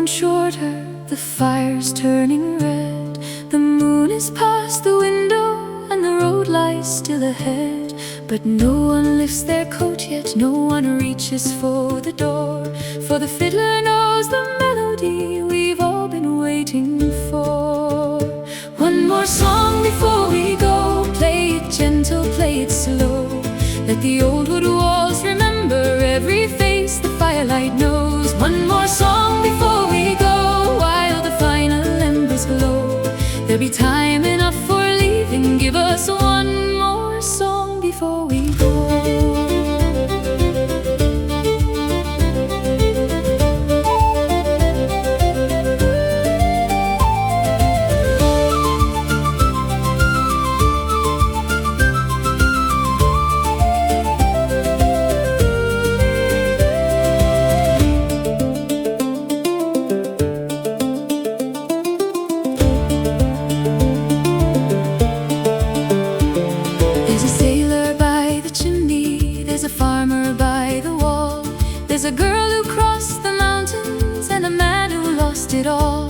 shorter, the fire's turning red. The moon is past the window and the road lies still ahead. But no one lifts their coat yet, no one reaches for the door. For the fiddler knows the melody we've all been waiting for. One more song before we go, play it gentle, play it slow. Let the old wood walls remember every face the firelight knows. One more song before we go, while the final embers glow. There'll be time enough for leaving, give us one more song before we go. There's a girl who crossed the mountains and a man who lost it all.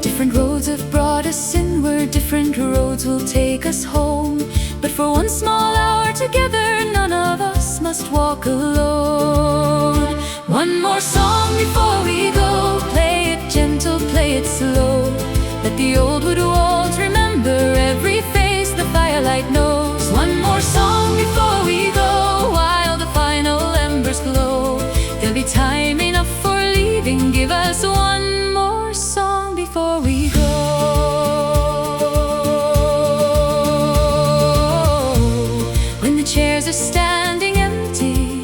Different roads have brought us inward, different roads will take us home. But for one small hour together, none of us must walk alone. One more song before we go, play it gentle, play it slow. Let the old wood walls remember every face the firelight knows. One more song before we go, while the final embers glow. There'll be time enough for leaving, give us one more song before we go. When the chairs are standing empty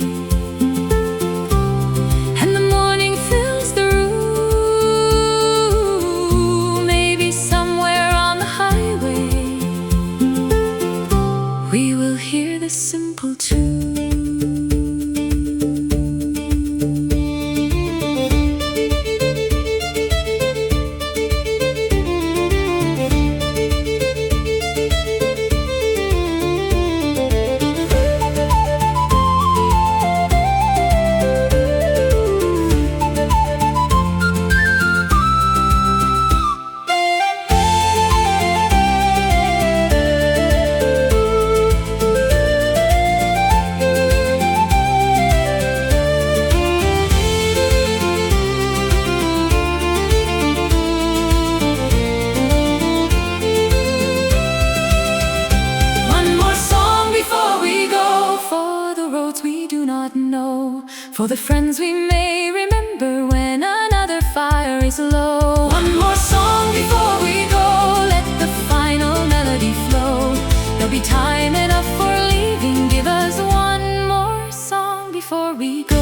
and the morning fills the room, maybe somewhere on the highway we will hear this simple tune. For the friends we may remember when another fire is low. One more song before we go, let the final melody flow. There'll be time enough for leaving, give us one more song before we go.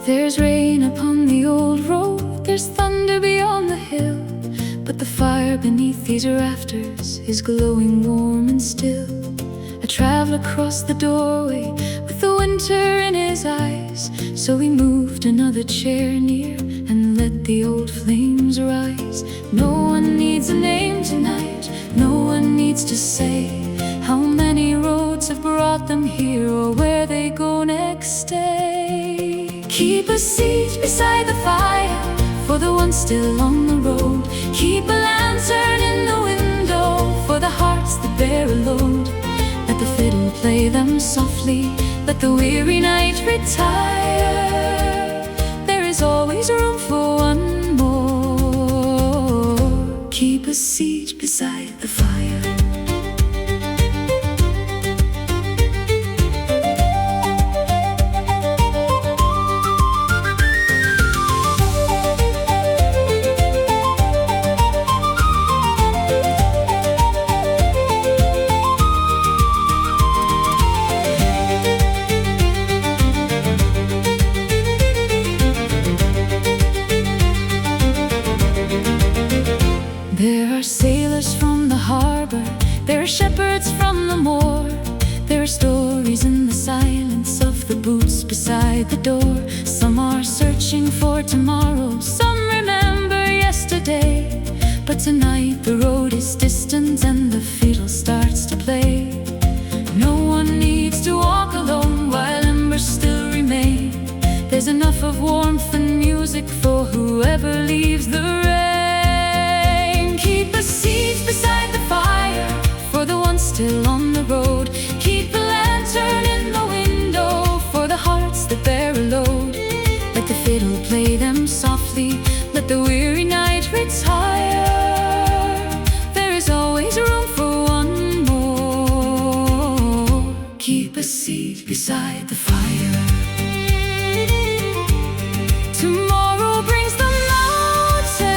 There's rain upon the old road, there's thunder beyond the hill, but the fire beneath these rafters is glowing warm and still. A traveler crossed the doorway with the winter in his eyes, so he moved another chair near and let the old flames rise. No one needs a name tonight, no one needs to say how many roads have brought them here or where they go next day. Keep a seat beside the fire for the ones still on the road. Keep a lantern in the window for the hearts that bear a load. Let the fiddle play them softly, let the weary night retire. There is always room for one more. Keep a seat beside the fire. There are sailors from the harbor, there are shepherds from the moor. There are stories in the silence of the boots beside the door. Some are searching for tomorrow, some remember yesterday. But tonight the road is distant and the fiddle starts to play. No one needs to walk alone while embers still remain. There's enough of warmth and music for whoever leaves the rain. Keep a seat beside the fire for the ones still on the road. Keep a lantern in the window for the hearts that bear a load. Let the fiddle play them softly, let the weary night retire. There is always room for one more. Keep a seat beside the fire. Tomorrow brings the mountain,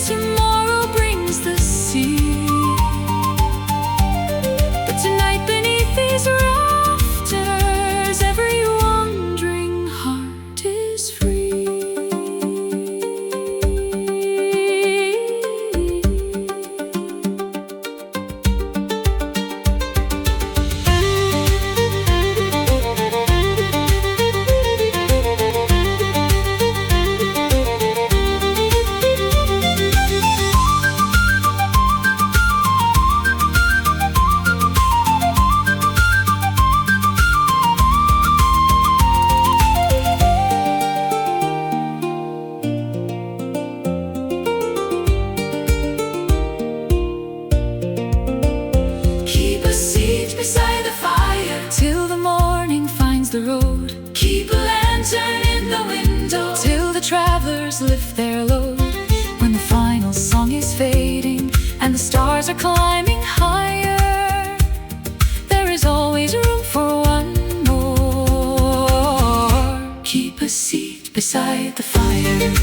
tomorrow brings the sea. But tonight beneath these rafters, every wandering heart is free. Beside the fire till the morning finds the road. Keep a lantern in the window till the travelers lift their load. When the final song is fading and the stars are climbing higher, there is always room for one more. Keep a seat beside the fire.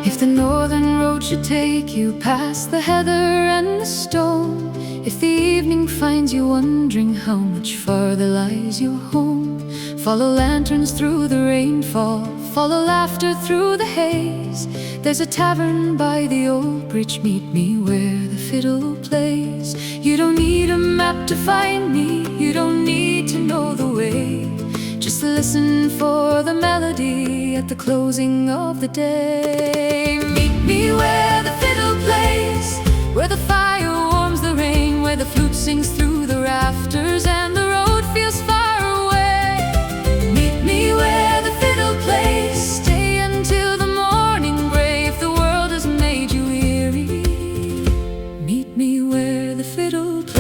If the northern road should take you past the heather and the stone, if the evening finds you wondering how much farther lies your home, follow lanterns through the rainfall, follow laughter through the haze. There's a tavern by the old bridge, meet me where the fiddle plays. You don't need a map to find me, you don't need to know the way. Just listen for the melody at the closing of the day. Meet me where the fiddle plays, where the fire warms where the flute sings through the rafters and the road feels far away. Meet me where the fiddle plays, stay until the morning gray if the world has made you weary. Meet me where the fiddle plays.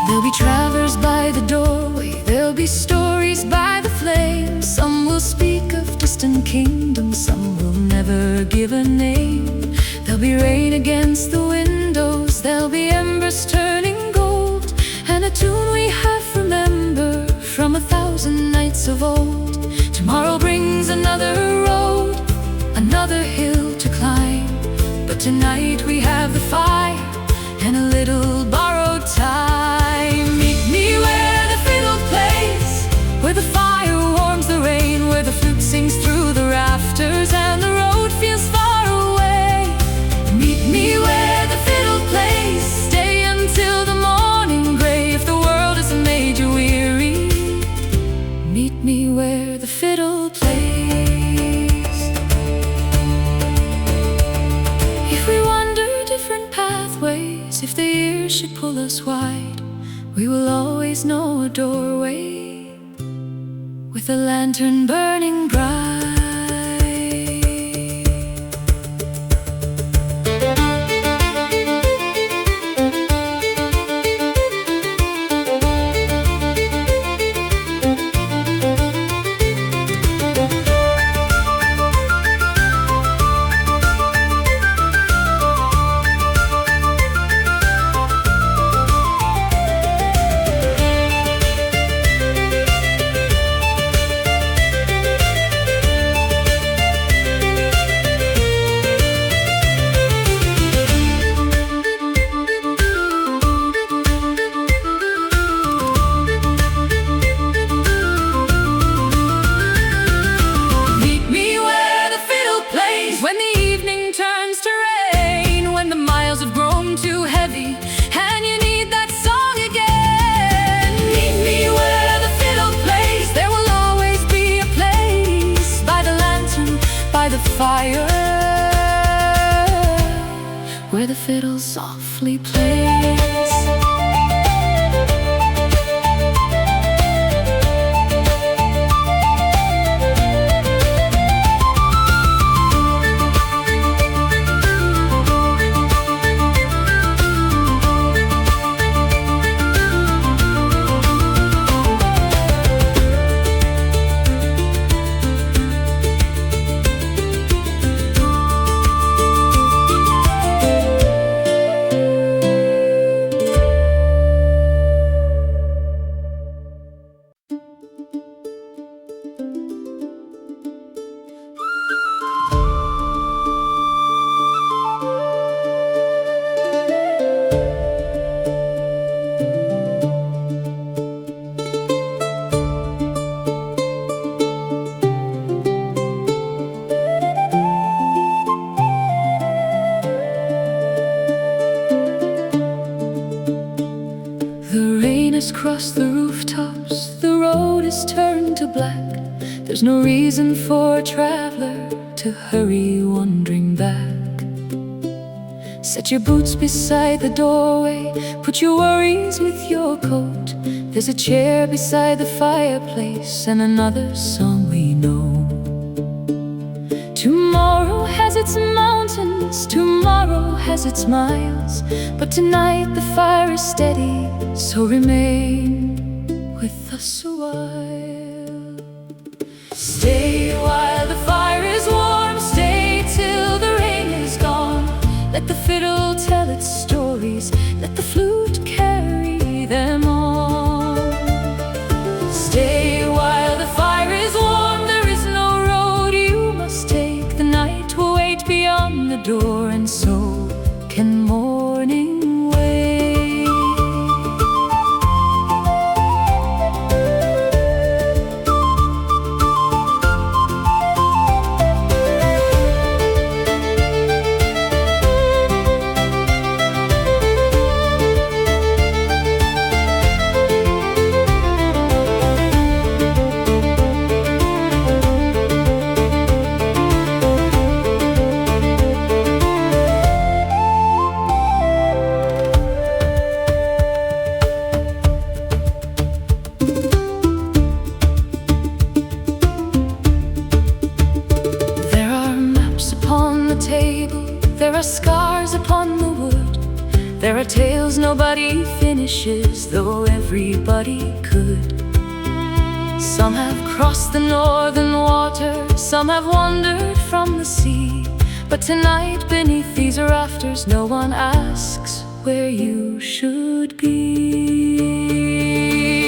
There'll be travelers by the doorway, there'll be stories by the flame. Some will speak of distant kingdoms, some will never give a name. There'll be rain against the windows, there'll be embers turning gold, and a tune we half remember from 1,000 nights of old. Tomorrow brings another road, another hill to climb, but tonight we have the fire and a little borrowed time. Meet me where the fiddle plays, where the fire warms the rain, where the flute sings through the rafters and the road feels far away. Meet me where the fiddle plays, stay until the morning gray if the world has made you weary. Meet me where the fiddle plays. If we wander different pathways, if the years should pull us wide, we will always know a doorway with a lantern burning bright. When the evening turns to rain, when the miles have grown too heavy and you need that song again, meet me where the fiddle plays. There will always be a place by the lantern, by the fire, where the fiddle softly plays. Across the rooftops, the road is turned to black. There's no reason for a traveler to hurry wandering back. Set your boots beside the doorway, put your worries with your coat. There's a chair beside the fireplace and another song we know. Tomorrow has its mountains, tomorrow has its miles, but tonight the fire is steady, so remain with us a while. Stay while the fire is warm, stay till the rain is gone. Let the fiddle tell its stories, let the flute carry them on. Stay while the fire is warm, there is no road you must take. The night will wait beyond the door, and so can morning wait. There are scars upon the wood, there are tales nobody finishes, though everybody could. Some have crossed the northern water, some have wandered from the sea, but tonight beneath these rafters no one asks where you should be.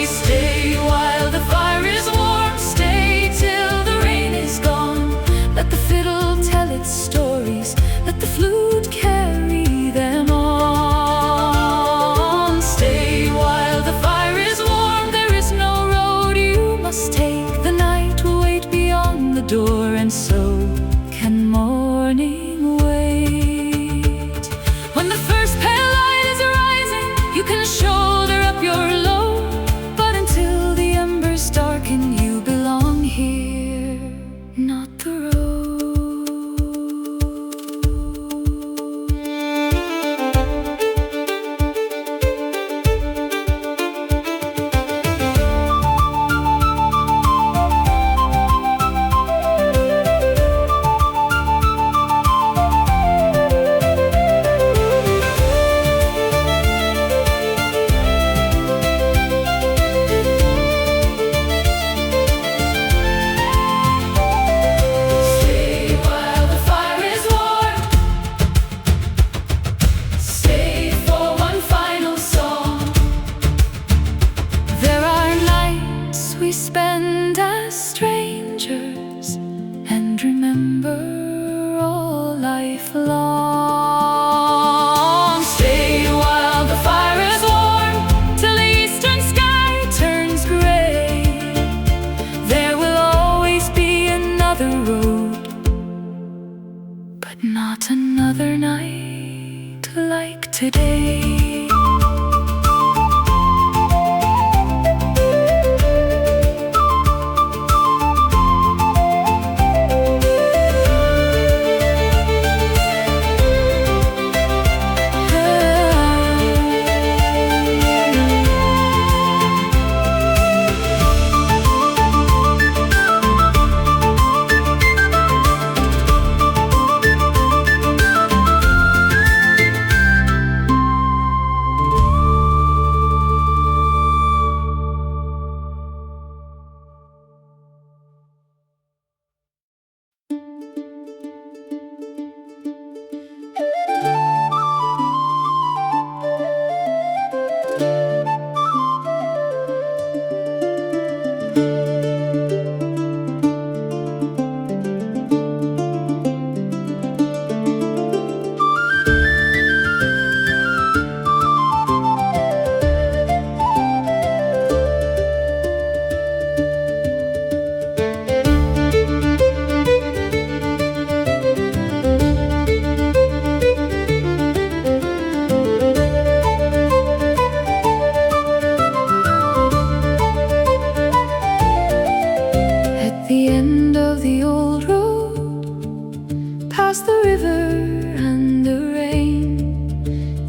Stay while the fire is warm, stay till the rain is gone. Let the fiddle tell its stories, let the flute carry them on. Stay while the fire is warm, there is no road you must take. The night will wait beyond the door, and so can morning wait. When the first pale light is rising, you can shoulder up your load, but until the embers darken, you belong here, not the road. We spend as strangers and remember all life long. Stay while the fire is warm, till the eastern sky turns gray. There will always be another road, but not another night like today.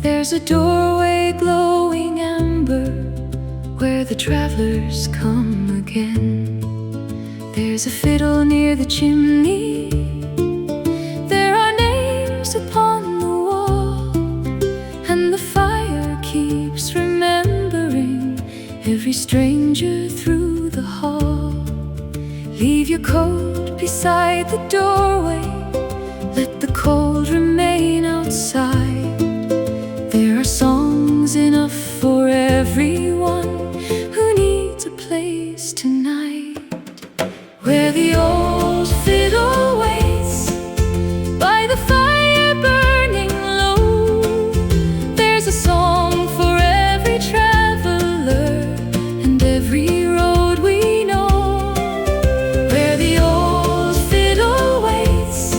There's a doorway glowing amber where the travelers come again. There's a fiddle near the chimney, there are names upon the wall, and the fire keeps remembering every stranger through the hall. Leave your coat beside the doorway, let the cold remain outside. There are songs enough for everyone who needs a place tonight. Where the old fiddle waits by the fire burning low, there's a song for every traveler and every road we know. Where the old fiddle waits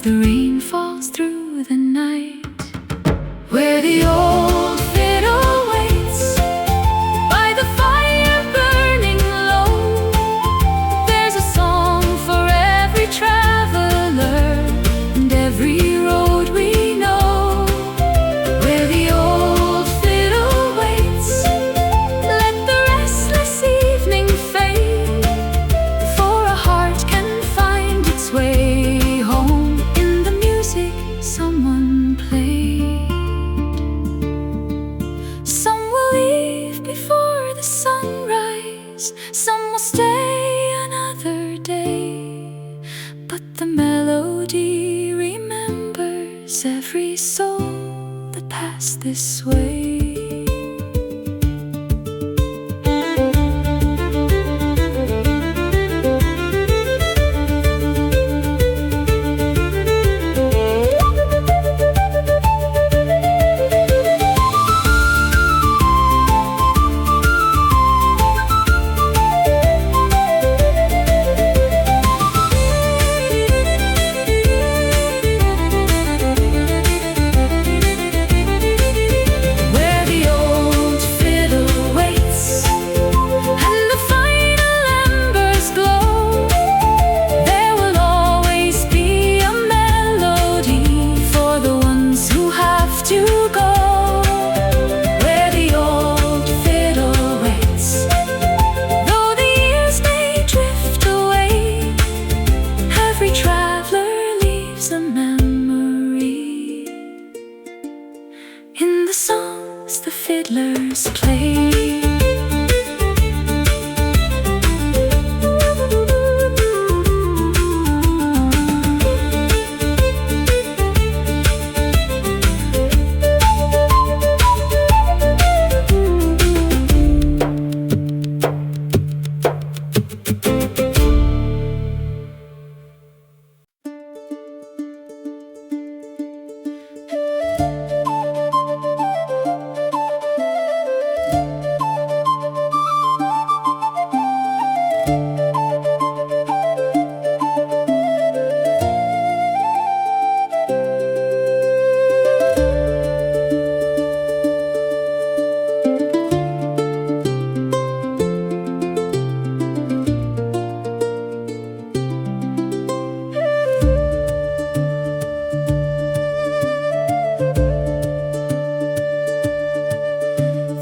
the rain falls through the night. Where the old fiddle waits by the fire burning low, there's a song for every traveler and every road we know. Where the old fiddle waits, let the restless evening fade, for a heart can find its way home in the music someone played. Some will leave before the sunrise, some will stay another day, but the melody remembers every soul that passed this way. In the songs the fiddlers play,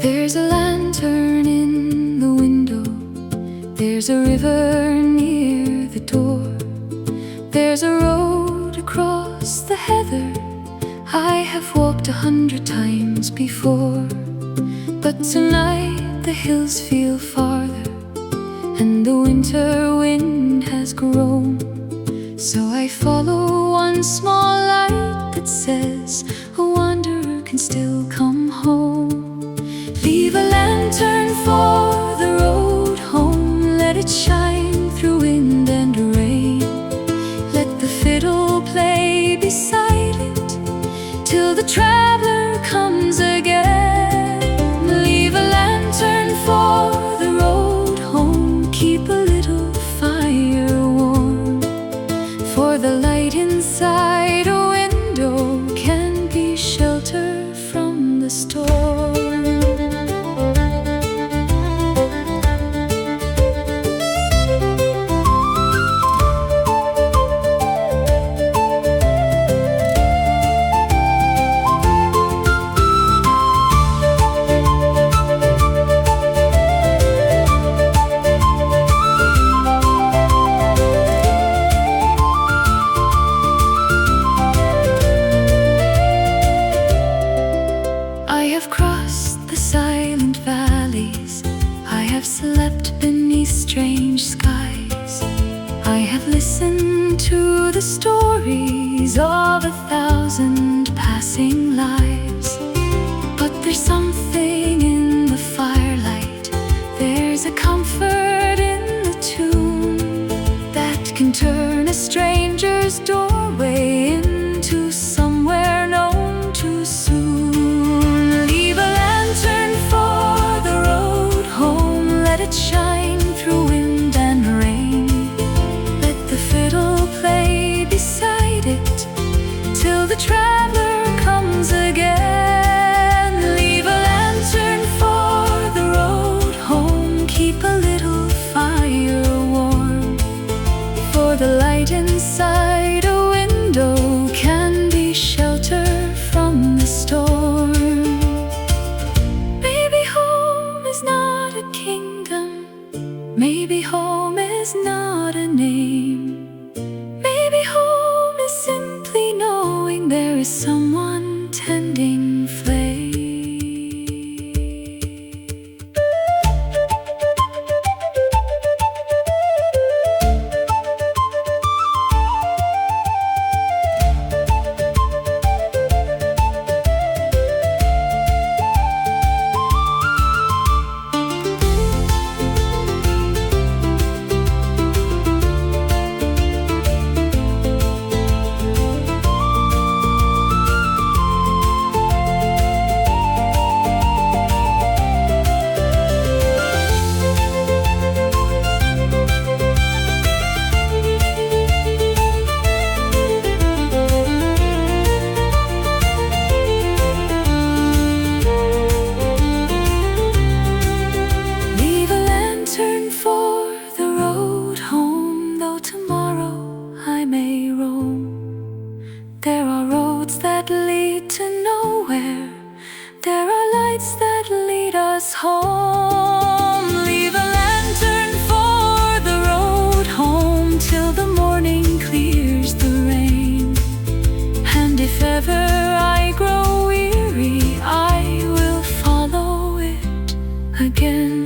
there's a lantern in the window, there's a river near the door, there's a road across the heather I have walked 100 times before. But tonight the hills feel farther and the winter wind has grown. So I follow one small light that says a wanderer can still come home. Leave a lantern for the road home, let it shine through wind and rain. Let the fiddle play beside it till the traveler comes again. Leave a lantern for the road home, keep a little fire warm, for the light inside a window can be shelter from the storm. I have crossed the silent valleys, I have slept beneath strange skies, I have listened to the stories of 1,000 passing lives. But there's something in the firelight, there's a comfort in the tune that can turn a stranger's doorway into somewhere known too soon. Leave a lantern for the road home, let it shine through wind and rain. Let the fiddle play beside it is not a name. Maybe home is simply knowing there is someone tending flame. There are roads that lead to nowhere. There are lights that lead us home. Leave a lantern for the road home till the morning clears the rain. And if ever I grow weary, I will follow it again.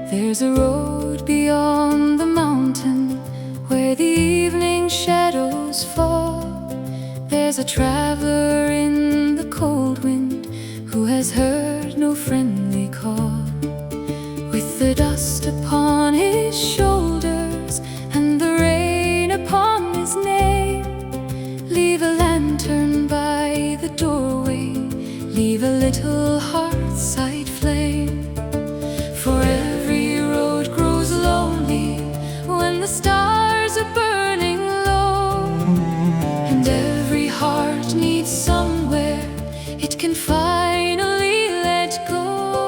There's a road beyond the mountain where the evening shadows fall. There's a traveler in the cold wind who has heard no friendly call. With the dust upon his shoulders and the rain upon his name, leave a lantern by the doorway, leave a little heartside flame. For every road grows lonely when the stars are burning low, and every heart needs somewhere it can finally let go.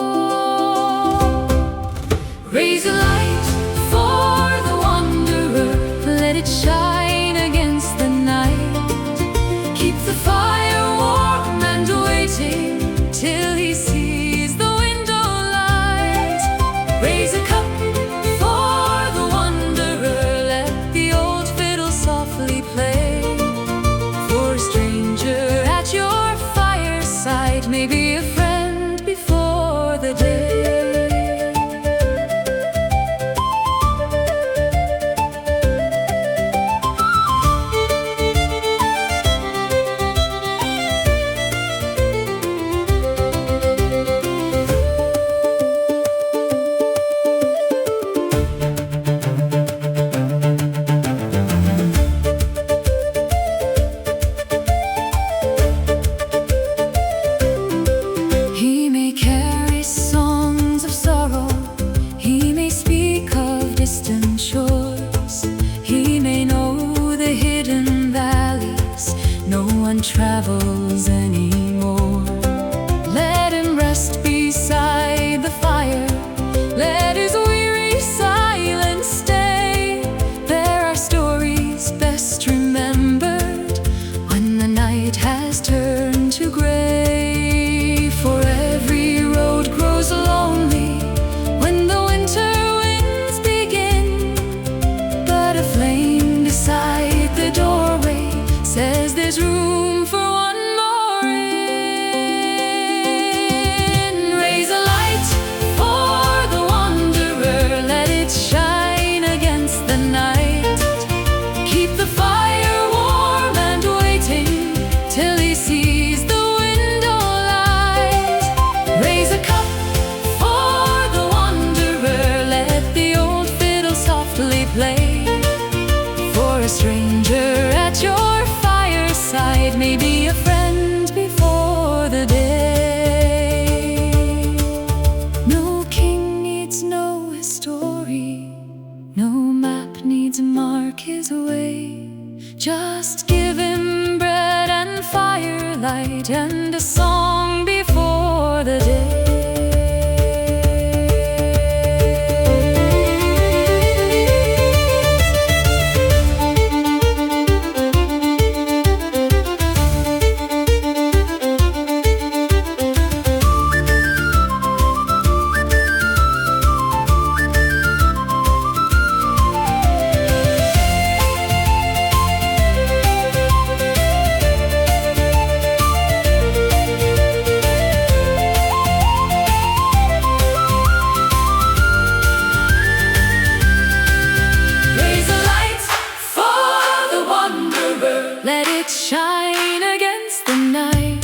softly play. For a stranger at your fireside may be a friend before the day. No king needs no history, no map needs mark his way. Just give him bread and firelight and a song before the day. Let it shine against the night.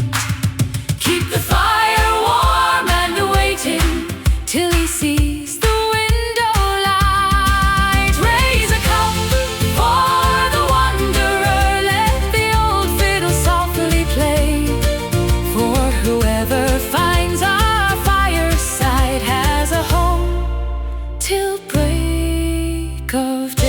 Keep the fire warm and waiting till he sees the window light. Raise a cup for the wanderer. Let the old fiddle softly play. For whoever finds our fireside has a home till break of day.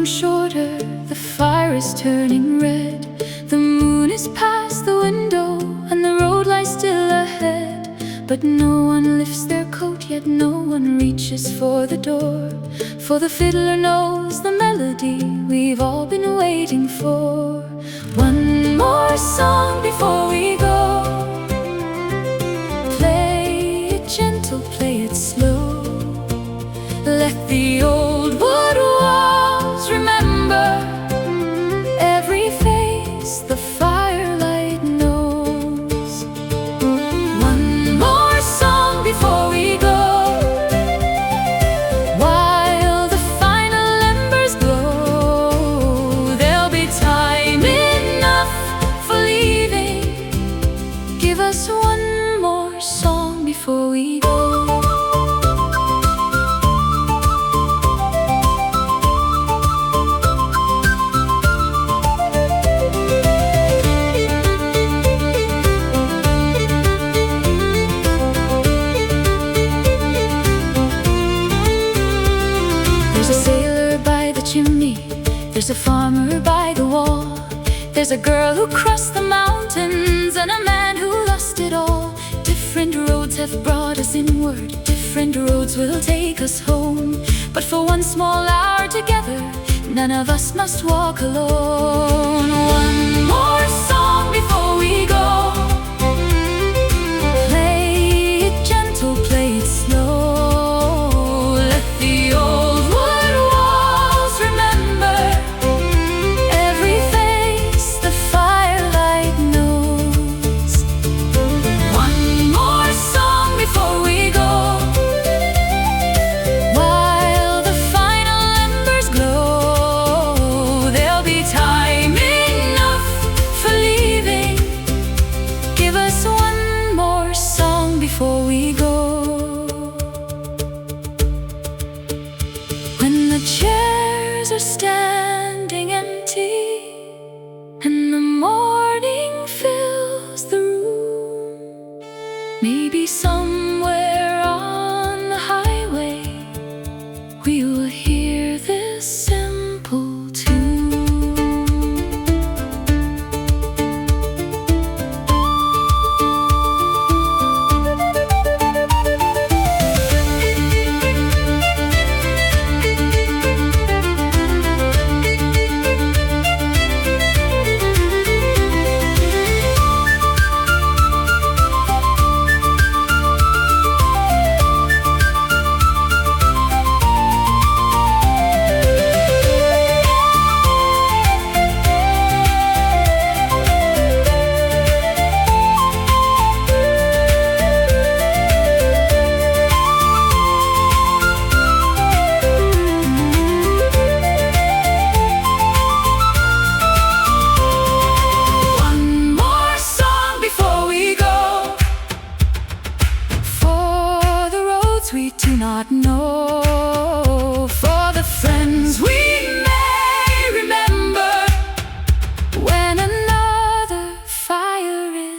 Shorter, the fire is turning red. The moon is past the window and the road lies still ahead. But no one lifts their coat, yet no one reaches for the door. For the fiddler knows the melody we've all been waiting for. One more song before we go. Play it gentle, play it slow. Let the old wood walls remember every face the firelight knows. One more song before we go. While the final embers glow, there'll be time enough for leaving. Give us one more song before we go. There's a farmer by the wall. There's a girl who crossed the mountains and a man who lost it all. Different roads have brought us inward, different roads will take us home. But for one small hour together, none of us must walk alone. One more song before we go. Play it gentle, play it slow. Let the old wood walls remember every face the firelight knows. One more song before we go. While the final embers glow, there'll be time enough for leaving.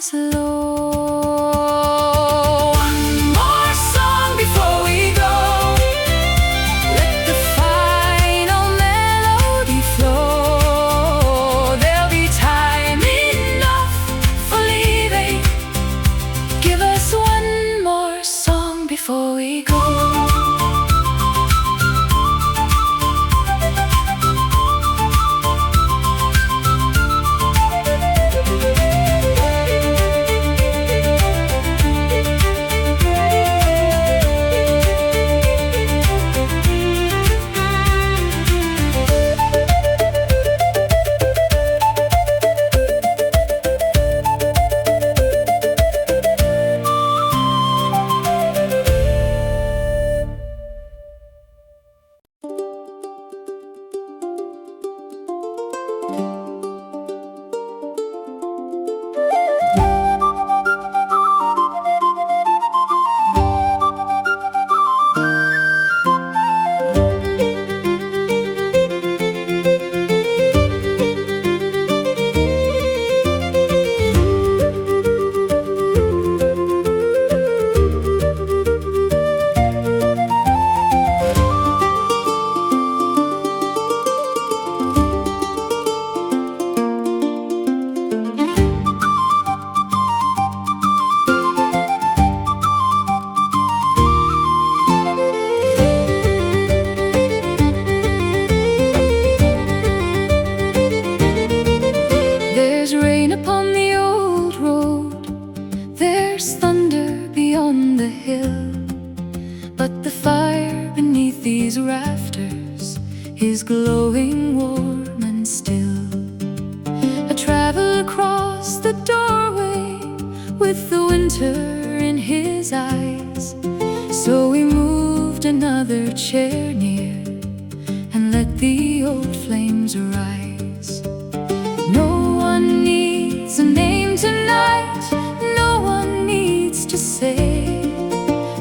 lies low. One more song before we go. Let the final melody flow. There'll be time enough for leaving. Give us one more song before we go. There's rain upon the old road, there's thunder beyond the hill, but the fire beneath these rafters is glowing warm and still. I travel across the doorway with the winter in his eyes, so we moved another chair near and let the old flames rise. No one needs a name tonight, no one needs to say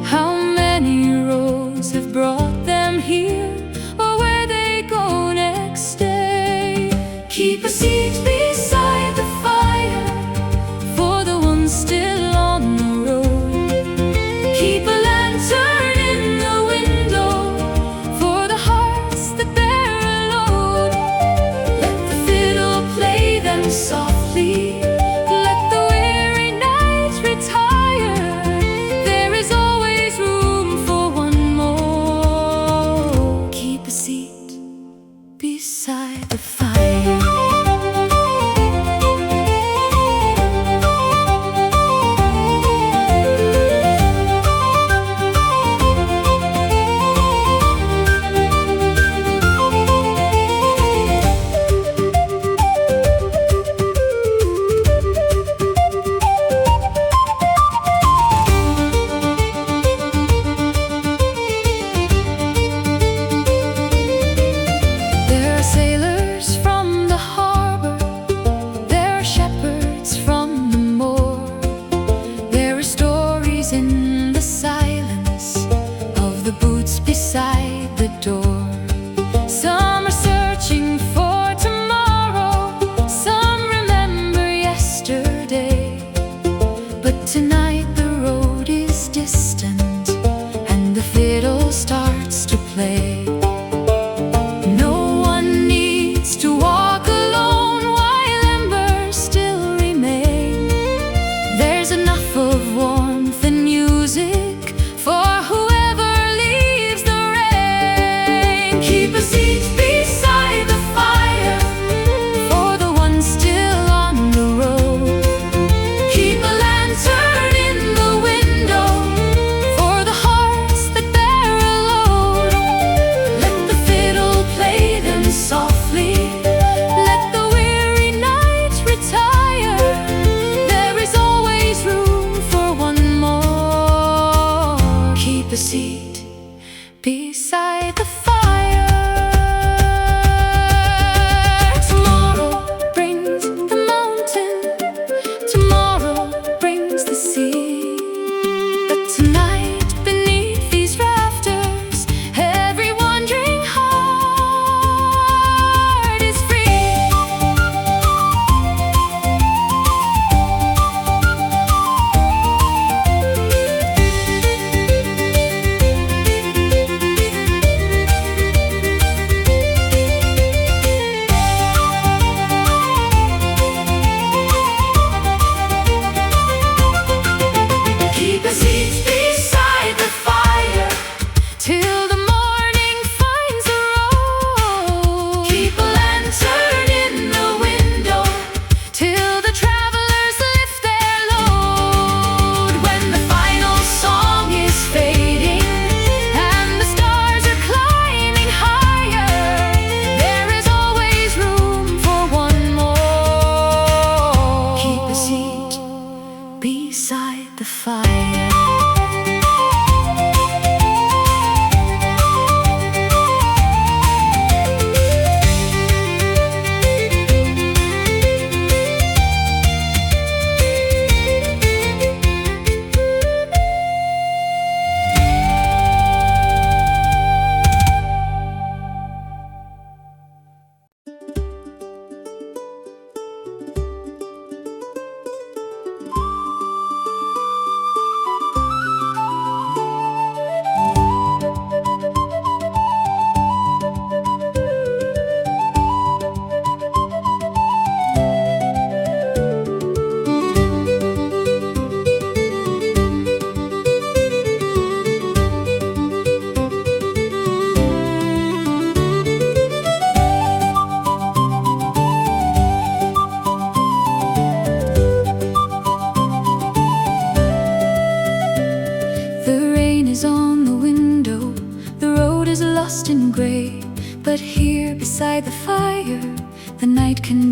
how many roads have brought them here or where they go next day. Keep a seat beside the fire for the ones still on the road. Keep a lantern in the window for the hearts that bear a load.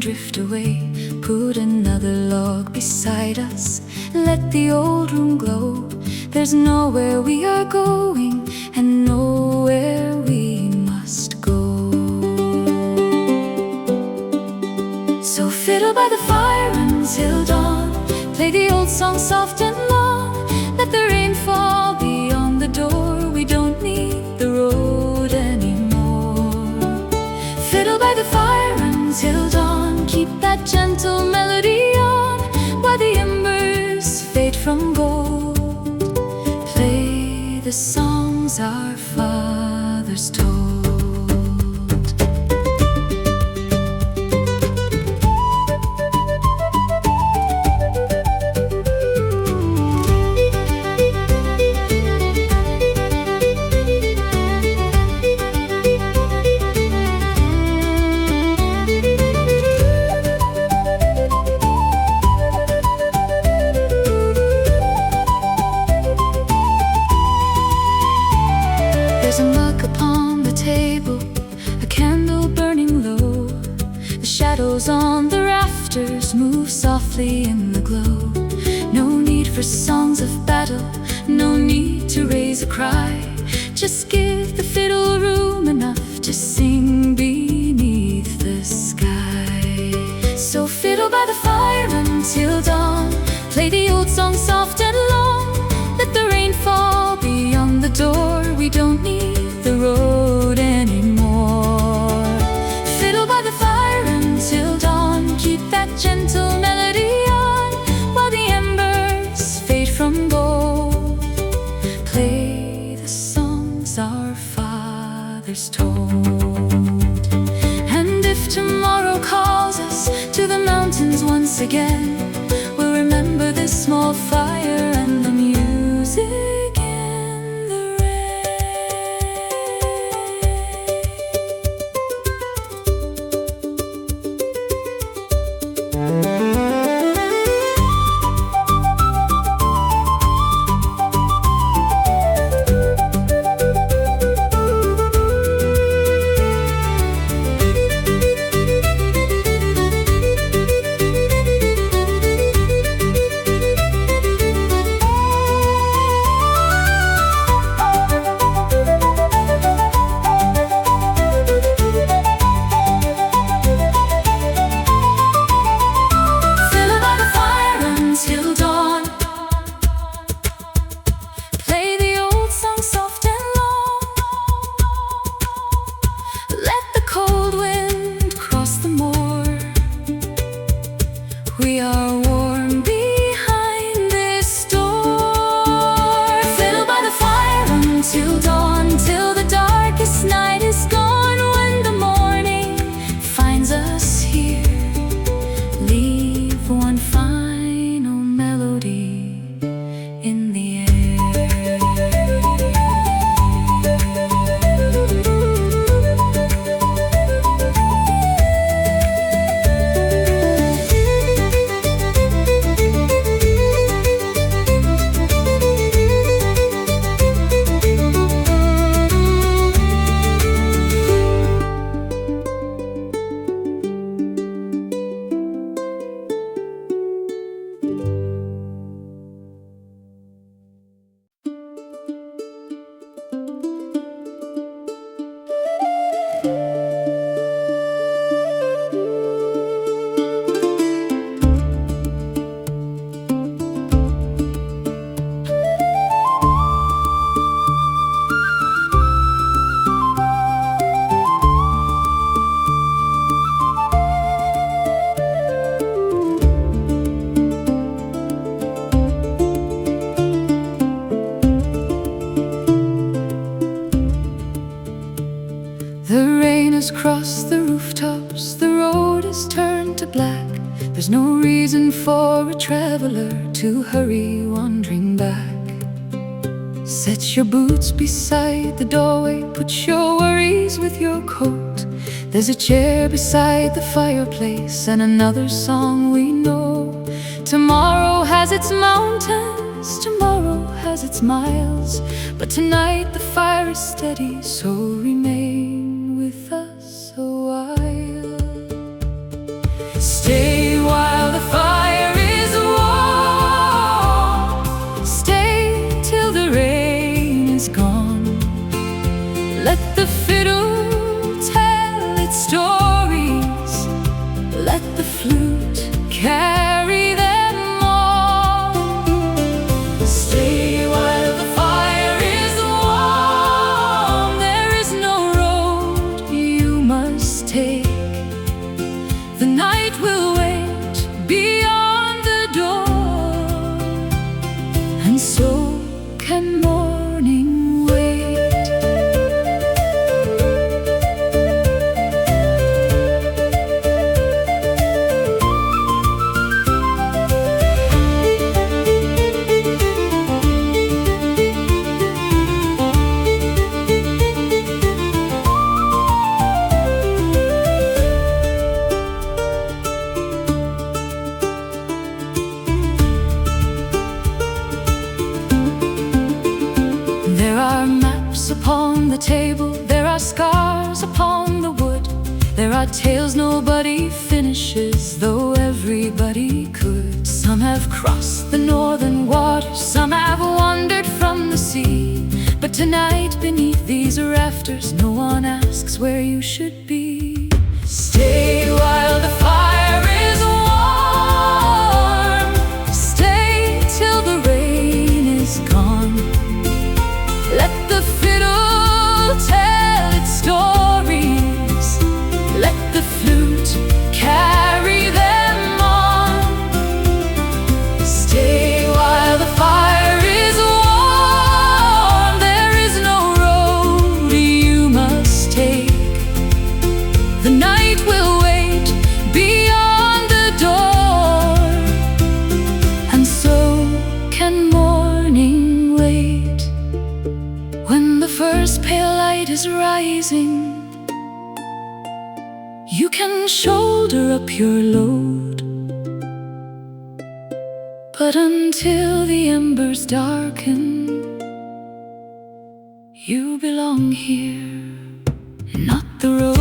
drift away. Put another log beside us, let the old room glow. There's nowhere we are going, and nowhere we must go. So fiddle by the fire until dawn, play the old song soft and long. Let the rain fall beyond the door, we don't need the road anymore. Fiddle by the fire until dawn, keep that gentle melody on, while the embers fade from gold. Play the songs our fathers told. There's a mug upon the table, a candle burning low. The shadows on the rafters move softly in the glow. No need for songs of battle, no need to raise a cry. Just give the fiddle room enough to sing beneath the sky. So fiddle by the fire until dawn, play the old song soft and long. Let the rain fall beyond the door, we don't need the road anymore. Fiddle by the fire until dawn, keep that gentle melody on, while the embers fade from gold. Play the songs our fathers told. And if tomorrow calls us to the mountains once again, we'll remember this small fire and the music and the we are warm behind this door. Fiddle by the fire until dawn, till the darkest night is gone. When the morning finds us here, leave one final melody in the air. Across the rooftops, the road is turned to black. There's no reason for a traveler to hurry wandering back. Set your boots beside the doorway, put your worries with your coat. There's a chair beside the fireplace and another song we know. Tomorrow has its mountains, tomorrow has its miles, but tonight the fire is steady, so remain with us a while. upon the table, there are scars upon the wood. There are tales nobody finishes, though everybody could. Some have crossed the northern waters, some have wandered from the sea. But tonight beneath these rafters, no one asks where you should be. Stay while the fire is warm. Stay till the rain is gone. Let the fiddle tell its stories. Let the flute carry them on. Stay while the fire is warm. There is no road you must take. The night will wait beyond the door, and so can morning wait. When the first pale light is rising, you can shoulder up your load. But until the embers darken, you belong here, not the road.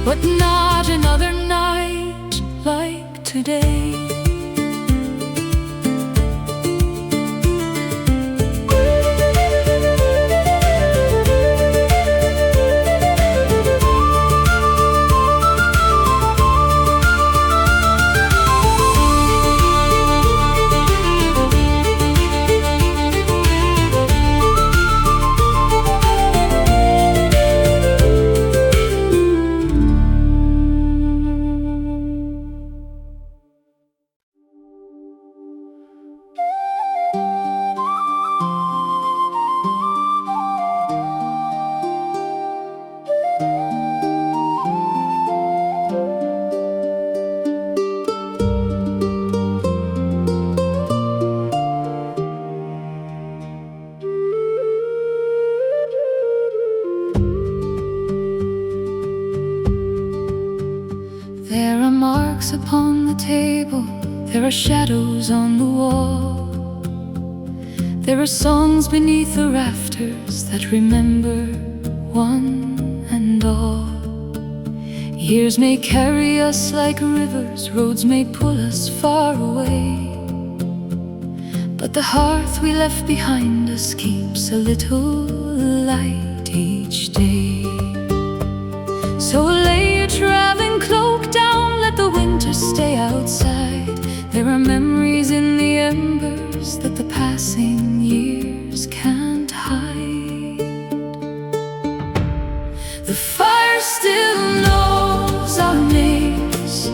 But not another night like today. There are marks upon the table, there are shadows on the wall. There are songs beneath the rafters that remember one and all. Years may carry us like rivers, roads may pull us far away, but the hearth we left behind us keeps a little light each day. So lay your traveling cloak down, let the winter stay outside. There are memories in the embers that the passing years can't hide. The fire still knows our names,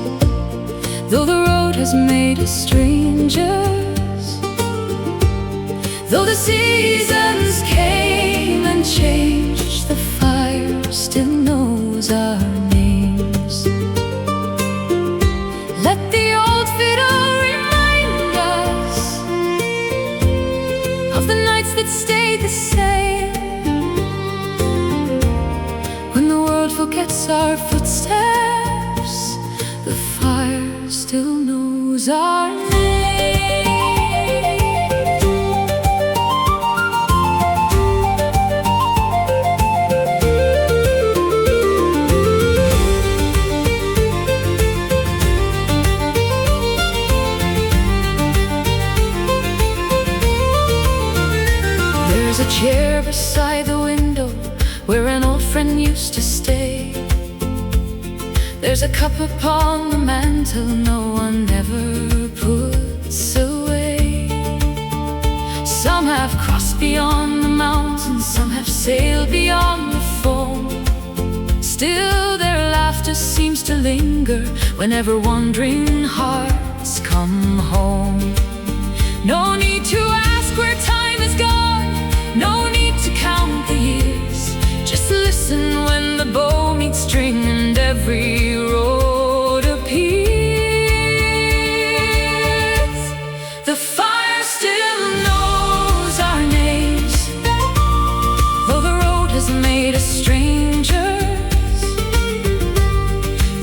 though the road has made us strangers. Though the seasons came and changed, the fire still knows our names. Let the old fiddle remind us of the nights that stayed the same. When the world forgets our footsteps, the fire still knows our name. There's a chair beside the window where an old friend used to stay. There's a cup upon the mantel no one ever puts away. Some have crossed beyond the mountains, some have sailed beyond the foam. Still their laughter seems to linger whenever wandering hearts come home. No need to ask where time is gone, no need to count the years. Just listen when the bow meets string and every road appears. The fire still knows our names, though the road has made us strangers,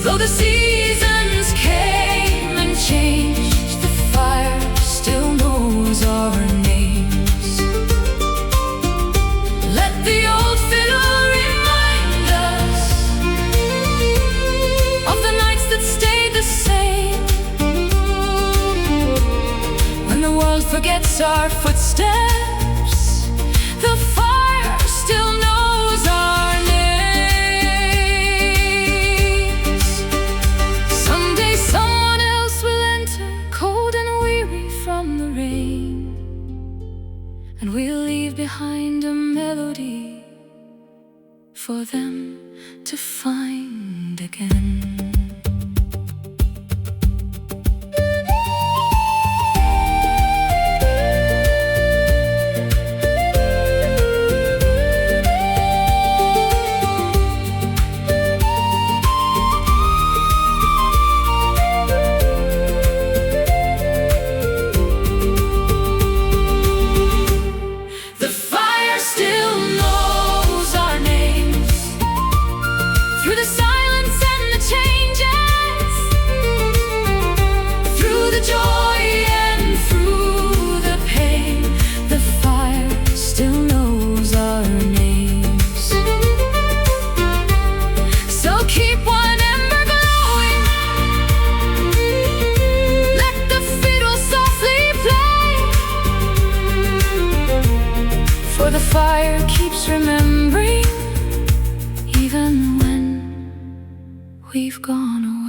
though the seasons came and changed. The fire still knows our names. Let the old fiddle remind us of the nights that stayed the same, when the world forgets our footsteps. The fire still knows our names. Someday someone else will enter, cold and weary from the rain, and we'll leave behind a melody for them to find again. The fire still knows our names, through the silence and the changes, through the joy and through the pain. The fire still knows our names. So keep one ember glowing, let the fiddle softly play, for the fire keeps remembering, even when we've gone away.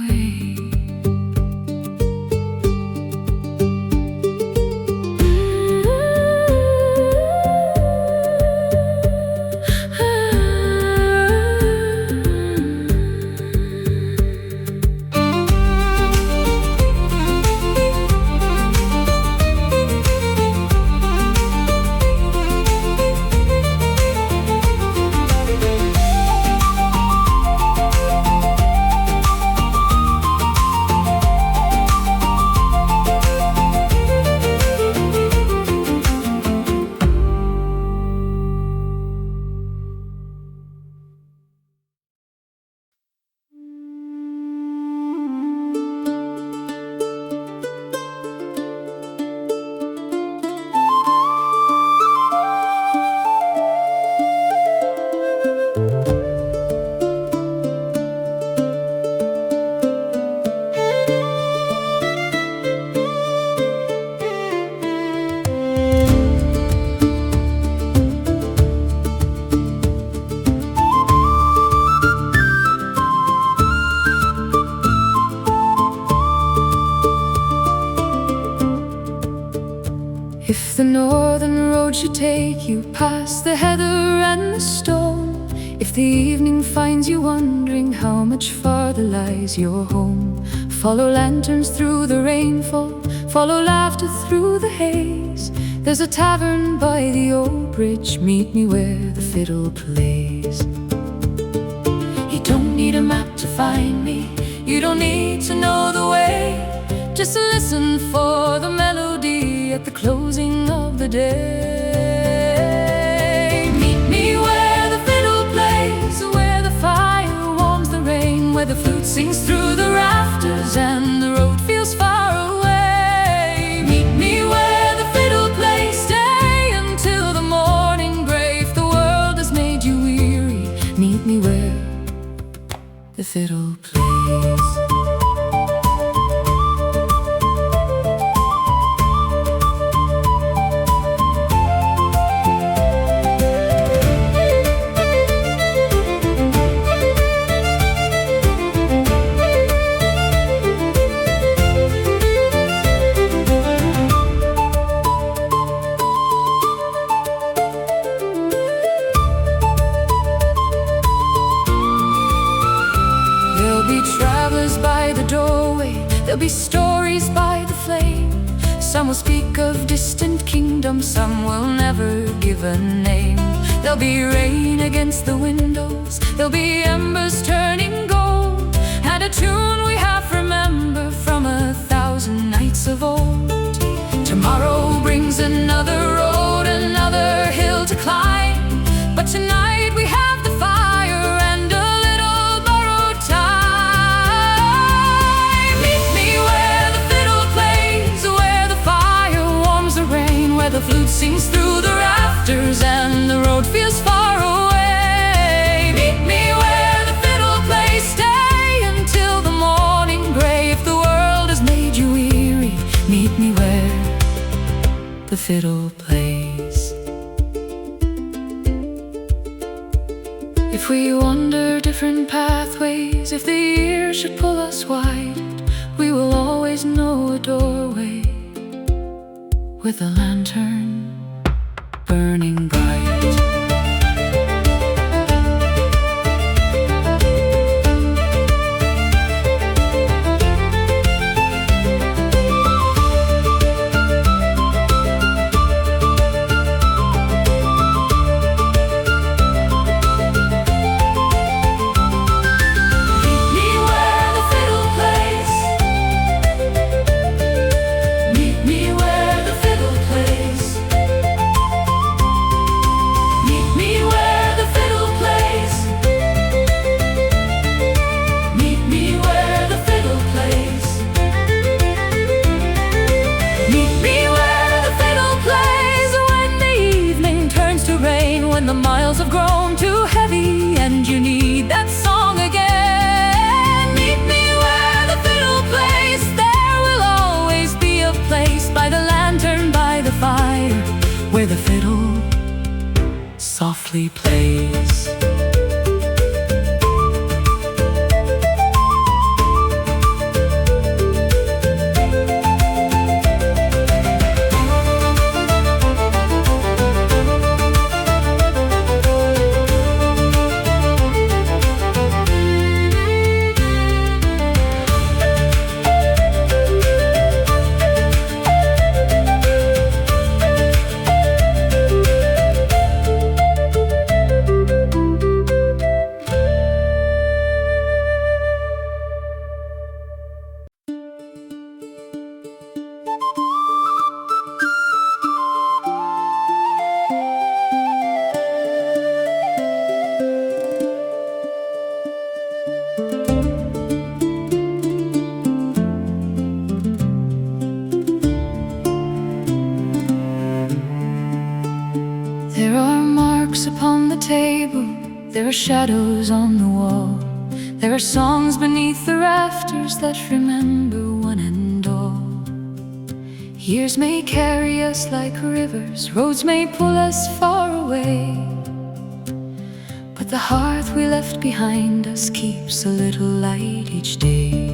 If the northern road should take you past the heather and the stone, if the evening finds you wondering how much farther lies your home, follow lanterns through the rainfall, follow laughter through the haze. There's a tavern by the old bridge, meet me where the fiddle plays. You don't need a map to find me, you don't need to know the way. Just listen for the melody at the closing of the day. Meet me where the fiddle plays, where the fire warms the rain, where the flute sings through the rafters and the road feels far away. Meet me where the fiddle plays, stay until the morning gray. If the world has made you weary, meet me where the fiddle plays. There'll be stories by the flame. Some will speak of distant kingdoms, some will never give a name. There'll be rain against the windows, there'll be embers turning gold, and a tune we half remember from 1,000 nights of old. Tomorrow brings another road, another hill to climb, but tonight we have the fire and a little borrowed time. Meet me where the fiddle plays, where the fire warms the rain, where the flute sings through the rafters and the road feels far away. Meet me where the fiddle plays, stay until the morning gray. If the world has made you weary, meet me where the fiddle plays. If we wander different pathways, if the years should pull us wide, we will always know a doorway with a lantern burning bright. When the miles have grown too heavy and you need that song again, meet me where the fiddle plays. There will always be a place by the lantern, by the fire, where the fiddle softly plays. Upon the table, there are shadows on the wall. There are songs beneath the rafters that remember one and all. Years may carry us like rivers, roads may pull us far away, but the hearth we left behind us keeps a little light each day.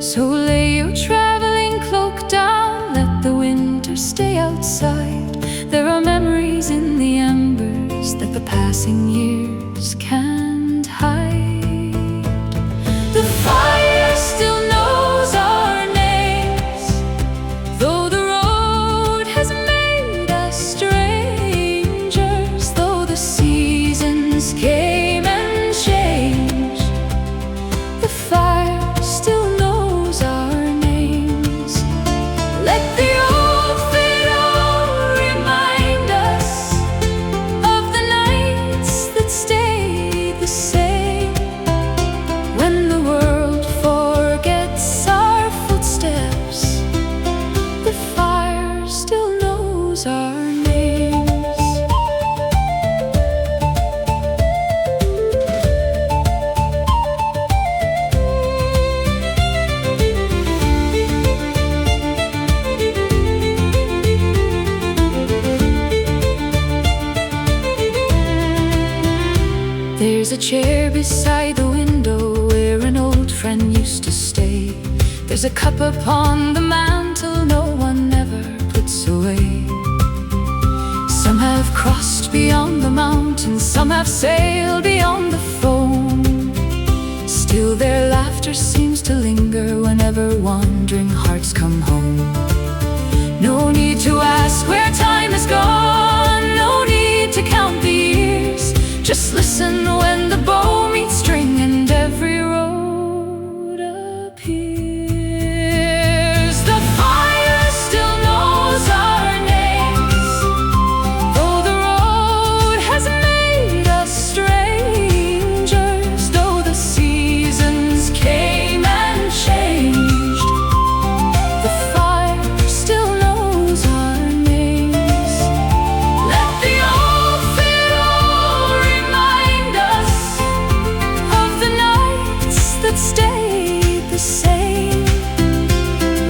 So lay your traveling cloak down, let the winter stay outside. There are memories in the embers that the passing years can't hide. The fire still knows our names, though the road has made us strangers, though the seasons came and changed. The fire still knows our names. Let the old fiddle remind us of the nights that stayed the same, when the world forgets our footsteps. The fire still knows our names. There's a chair beside the window where an old friend used to stay. There's a cup upon the mantel no one ever puts away. Some have crossed beyond the mountains, some have sailed beyond the foam. Still their laughter laughter seems to linger whenever wandering hearts come home. No need to ask where time has gone, no need to count the years. Just listen when the bow meets string and every road appears. The fire still knows our names, though the road has made us strangers, though the seasons came and changed. The fire still knows our names. Let the old fiddle remind us of the nights that stayed the same.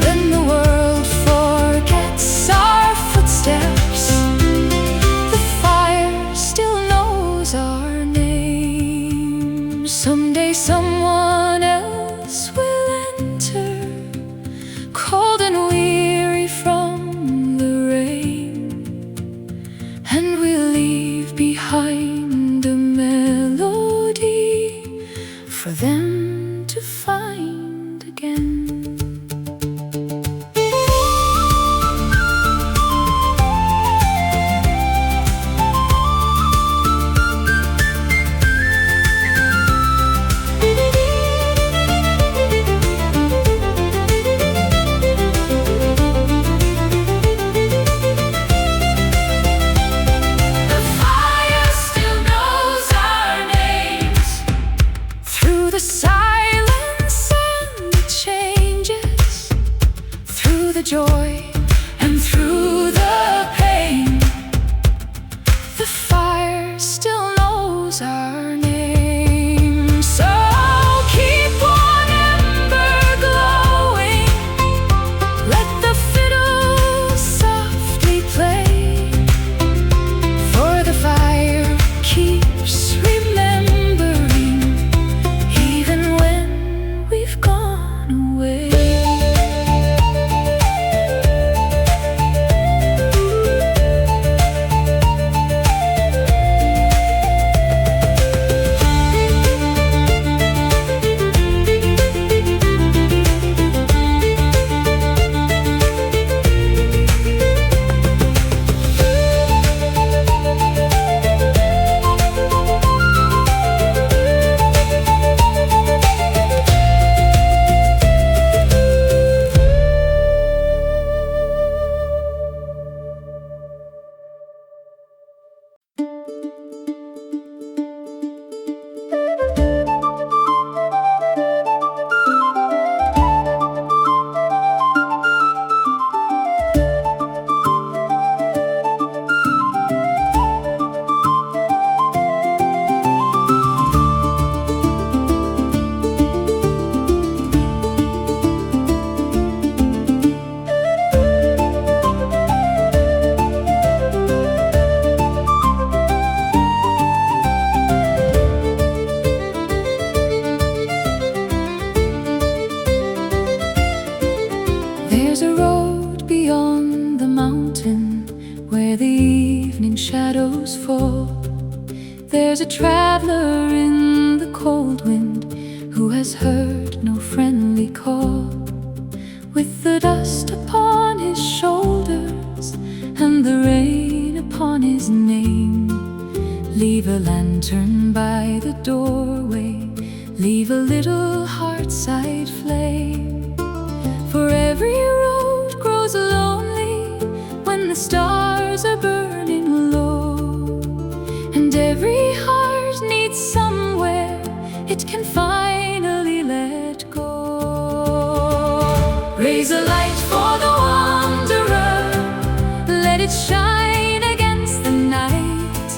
When the world forgets our footsteps, the fire still knows our name. Someday someone else will enter, cold and weary from the rain, and we'll leave behind a melody for them to find again. The fire still knows our names. Through the silence and the changes, through the joy and through the pain, the fire still knows our name. So keep one ember glowing, let the fiddle softly play, for the fire keeps remembering even when we've gone away. There's a road beyond the mountain where the evening shadows fall. There's a traveler in the cold wind who has heard no friendly call. With the dust upon his shoulders and the rain upon his name, leave a lantern by the doorway, leave a little heartside flame. For every road grows lonely when the stars are burning low, and every heart needs somewhere it can finally let go. Raise a light for the wanderer, let it shine against the night.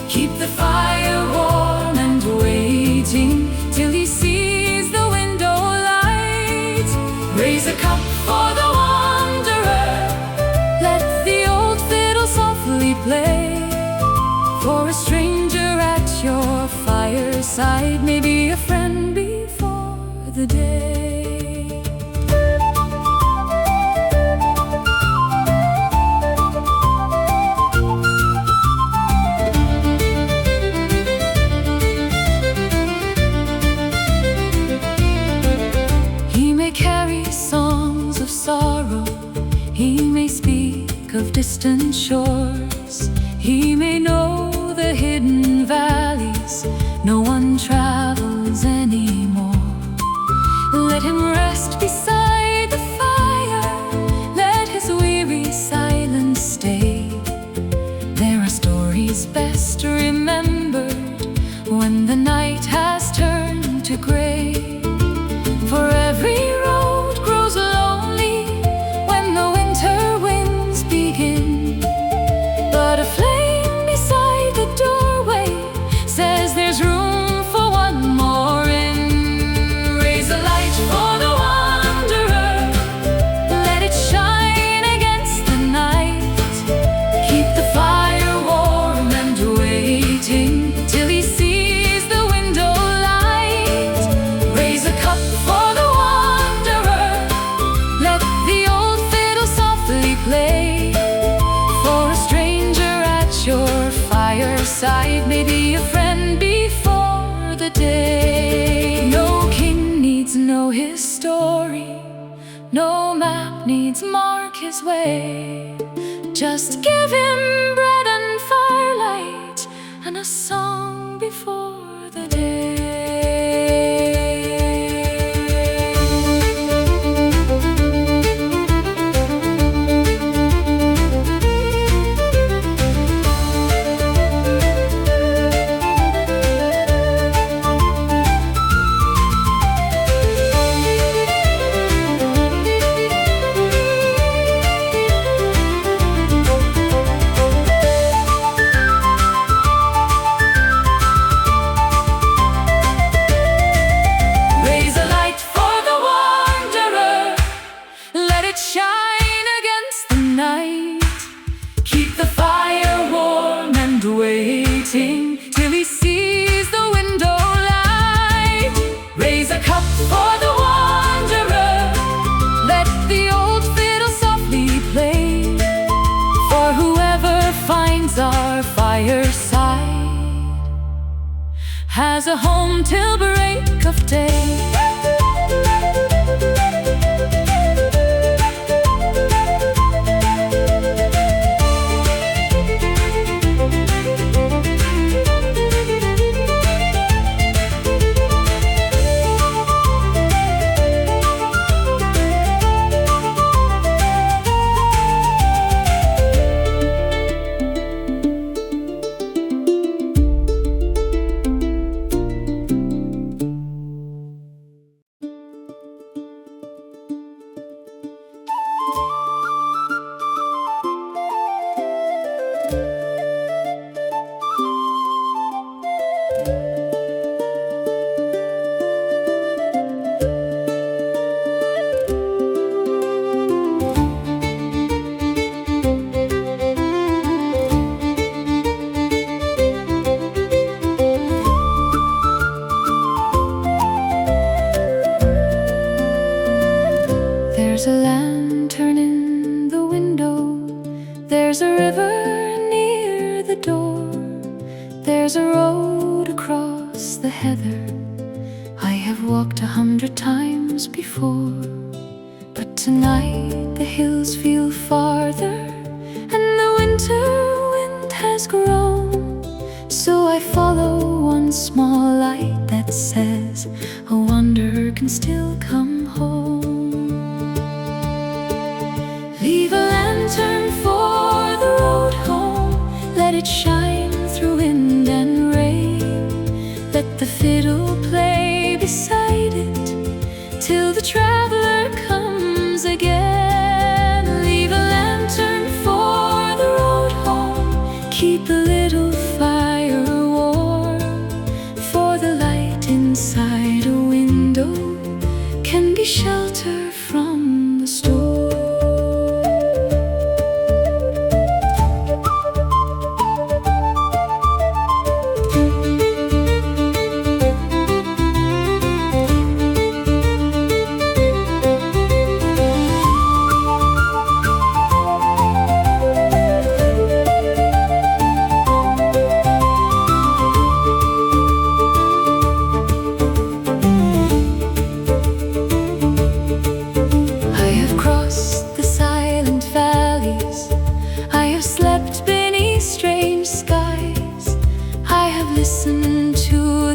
Keep the fire warm and waiting till he sees the window light. Raise a cup for the wanderer, let the old fiddle softly play. For a stranger at your fireside may be a friend before the day. distant shores. He may know the hidden valleys no one travels anymore. Let him rest beside the fire, let his weary silence stay. There are stories best remembered when the night has turned to gray. For every road grows lonely when the winter winds begin, but a flame beside the doorway says there's room for one more in. Raise a light for the wanderer, let it shine against the night. Keep the fire warm and waiting till he sees the window light. Raise a cup for the wanderer, let the old fiddle softly play. For a stranger at your fireside may be a friend before the day. No king needs know his story, no map needs mark his way. Just give him bread and firelight and a song before the day. Raise a light for the wanderer, let it shine against the night. Keep the fire warm and waiting till he sees the window light. Raise a cup for the wanderer, let the old fiddle softly play. For whoever finds our fireside has a home till break of day. There's a lantern in the window, there's a river near the door, there's a road across the heather I have walked 100 times before. But tonight the hills feel farther and the winter wind has grown. So I follow one small light that says a wanderer can still come home. Leave a lantern for the road home, let it shine through wind and rain. Let the fiddle play beside it till the traveler comes again. Leave a lantern for the road home, keep a little fire warm. For the light inside a window can be shelter from the storm.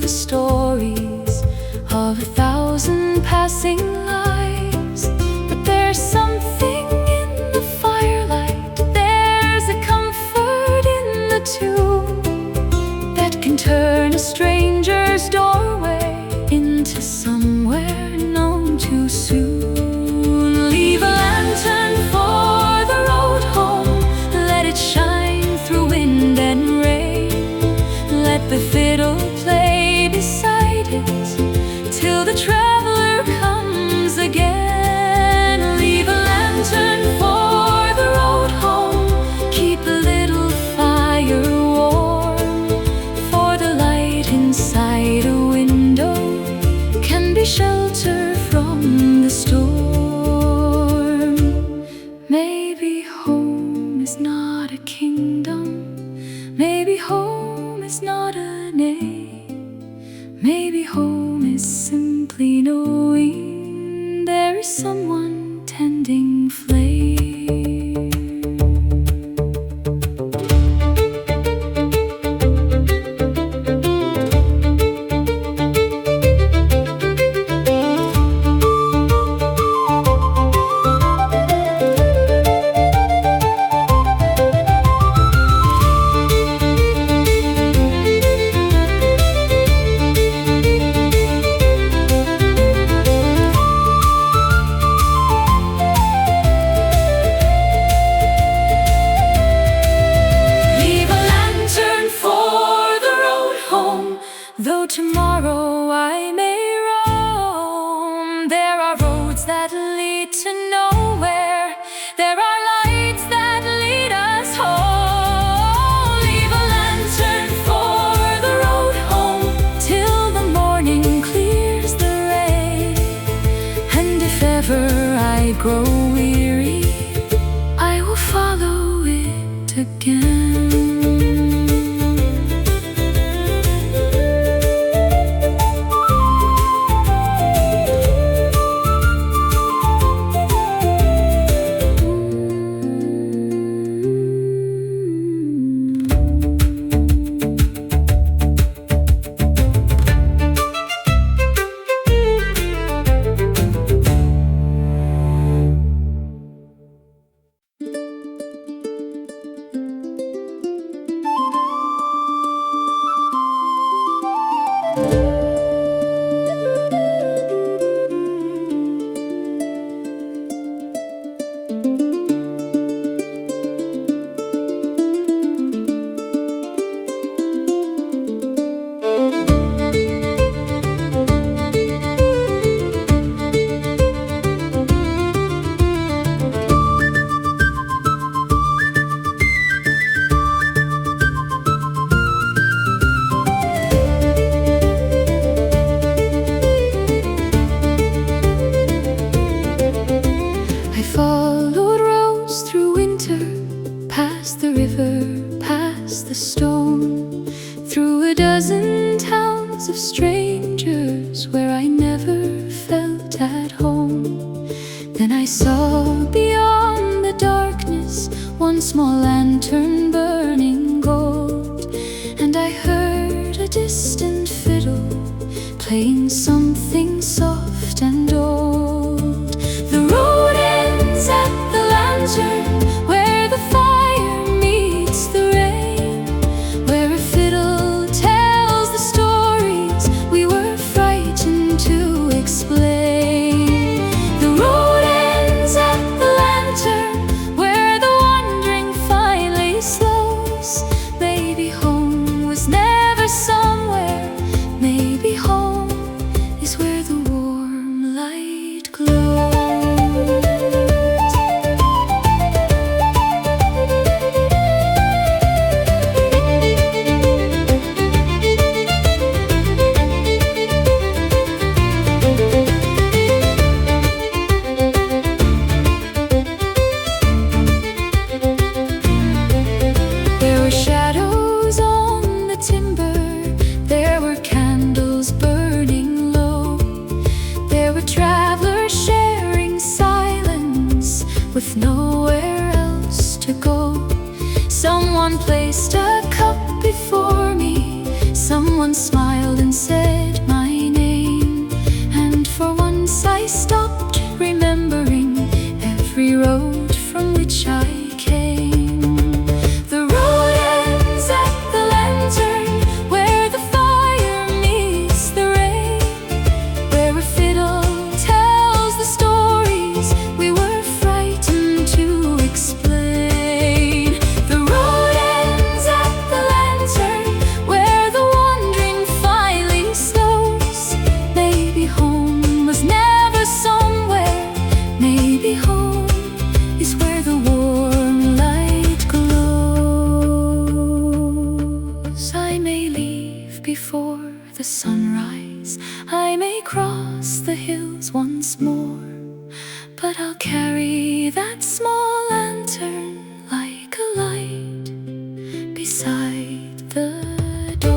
the stories of 1,000 passing lives. But there's something in the firelight, there's a comfort in the tune that can turn a stranger's doorway into somewhere known too soon. Leave a lantern for the road home, let it shine through wind and rain. Let the fiddle play beside it till the traveler comes again. Leave a lantern for the road home, keep a little fire warm, for the light inside a window can be shelter from the storm. Maybe home is not a kingdom, maybe home is not a name, maybe home is simply knowing there is someone tending flame. Though tomorrow I may roam, there are roads that lead to nowhere, there are lights that lead us home. Leave a lantern for the road home till the morning clears the rain. And if ever I grow weary, I will follow it again. The stone, through a dozen towns of strangers where I never felt at home. Then I saw beyond the darkness one small lantern burning gold, and I heard a distant fiddle playing something soft and old. The road ends at the lantern where the fire meets the rain, where a fiddle tells the stories we were frightened to explain. The road ends at the lantern where the wandering finally slows. Maybe home was never somewhere, maybe home is where the warm light glows. There were shadows on the timber, there were candles burning low, there were travelers sharing silence with nowhere else to go. Someone placed a cup before me, someone smiled and said, sunrise. I may cross the hills once more, but I'll carry that small lantern like a light beside the door.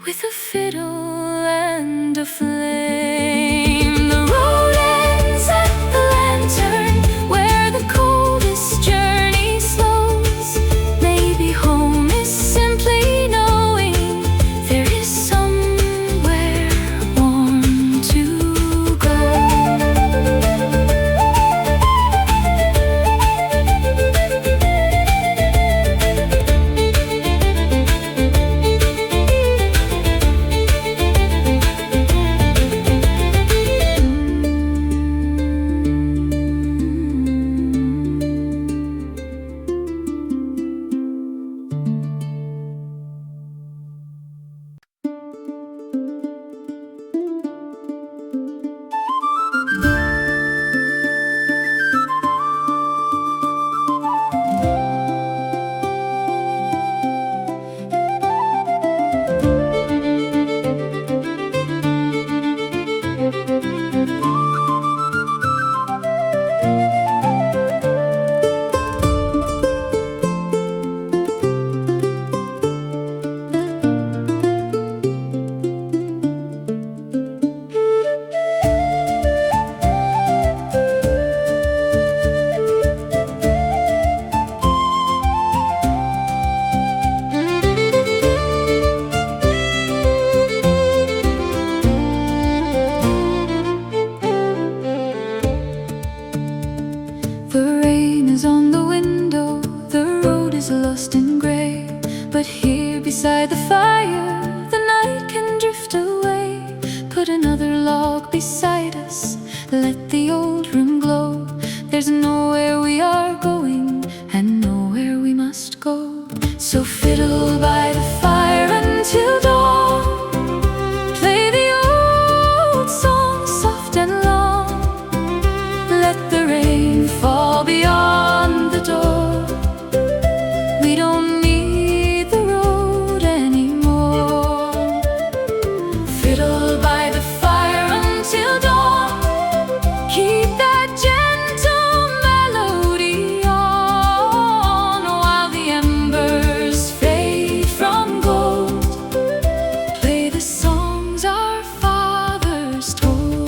With a fiddle and a flame. The road ends at the lantern, where the coldest journey slows. Maybe home is simply knowing there is somewhere warm to go. Lost and gray, but here beside the fire the night can drift away. Put another log beside us, let the old room glow. There's nowhere we are going and nowhere we must go. So fiddle by the fire until dawn, play the old song soft and long. Let the rain fall beyond the door. We don't need the road anymore. Fiddle by the fire until dawn, keep that gentle melody on, while the embers fade from gold. Play the songs our fathers told.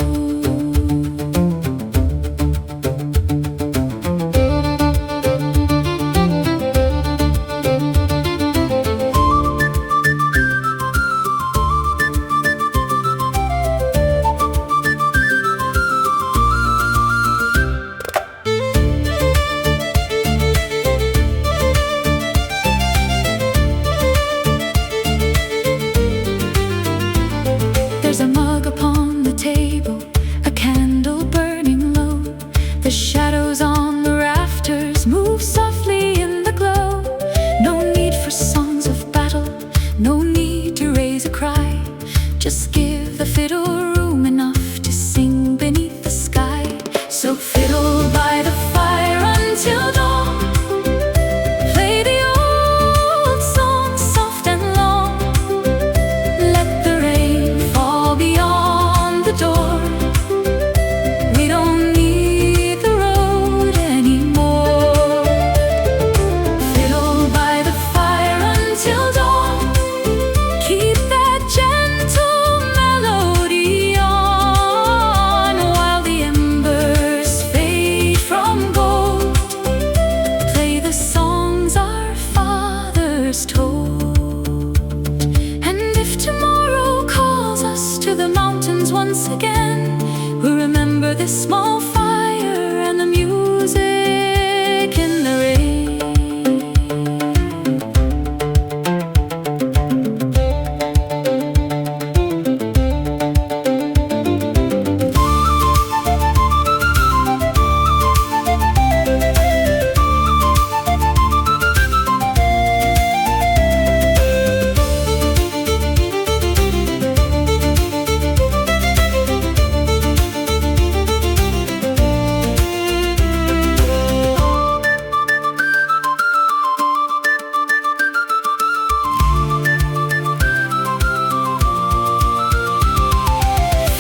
again. We remember this small fire and the music in the rain.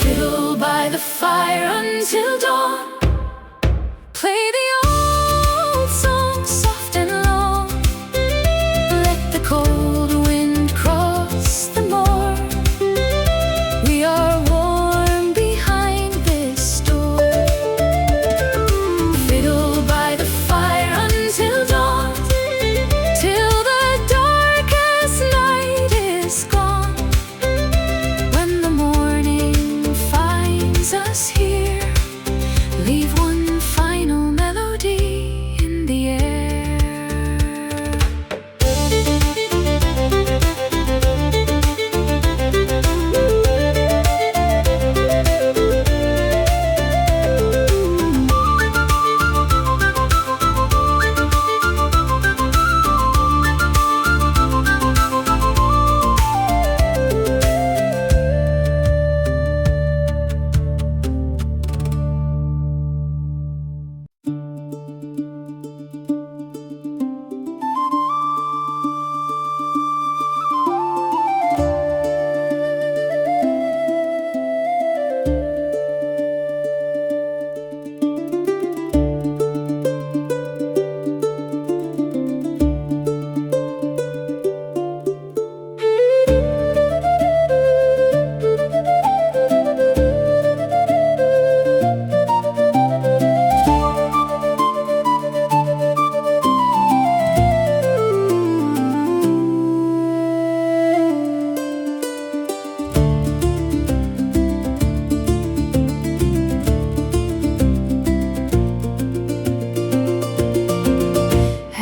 Fiddle by the fire until dawn. Play the old song soft and long. Let the cold wind cross the moor. We are warm behind this door. Fiddle by the fire until dawn, till the darkest night is gone. When the morning finds us here, leave one final melody in the air.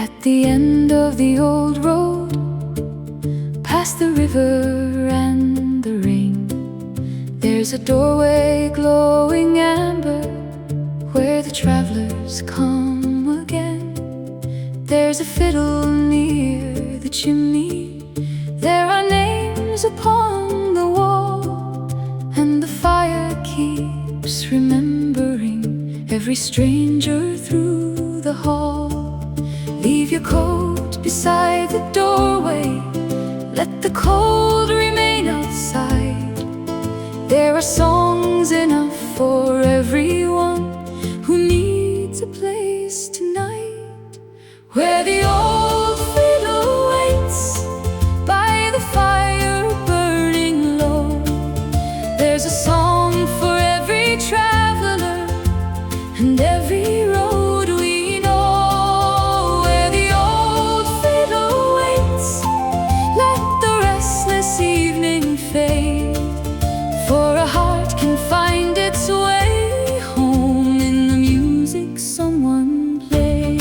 At the end of the old road, past the river and the ring, there's a doorway glowing amber, where the travelers come again. There's a fiddle near the chimney, there are names upon the wall, and the fire keeps remembering every stranger through the hall. Leave your coat beside the doorway, let the cold remain outside. There are songs enough for everyone who needs a place tonight, where the old fiddle waits by the fire burning low. There's a song for every traveler and every road we know, where the old fiddle waits. Let the restless evening fade, for a heart can find its way home in the music someone played.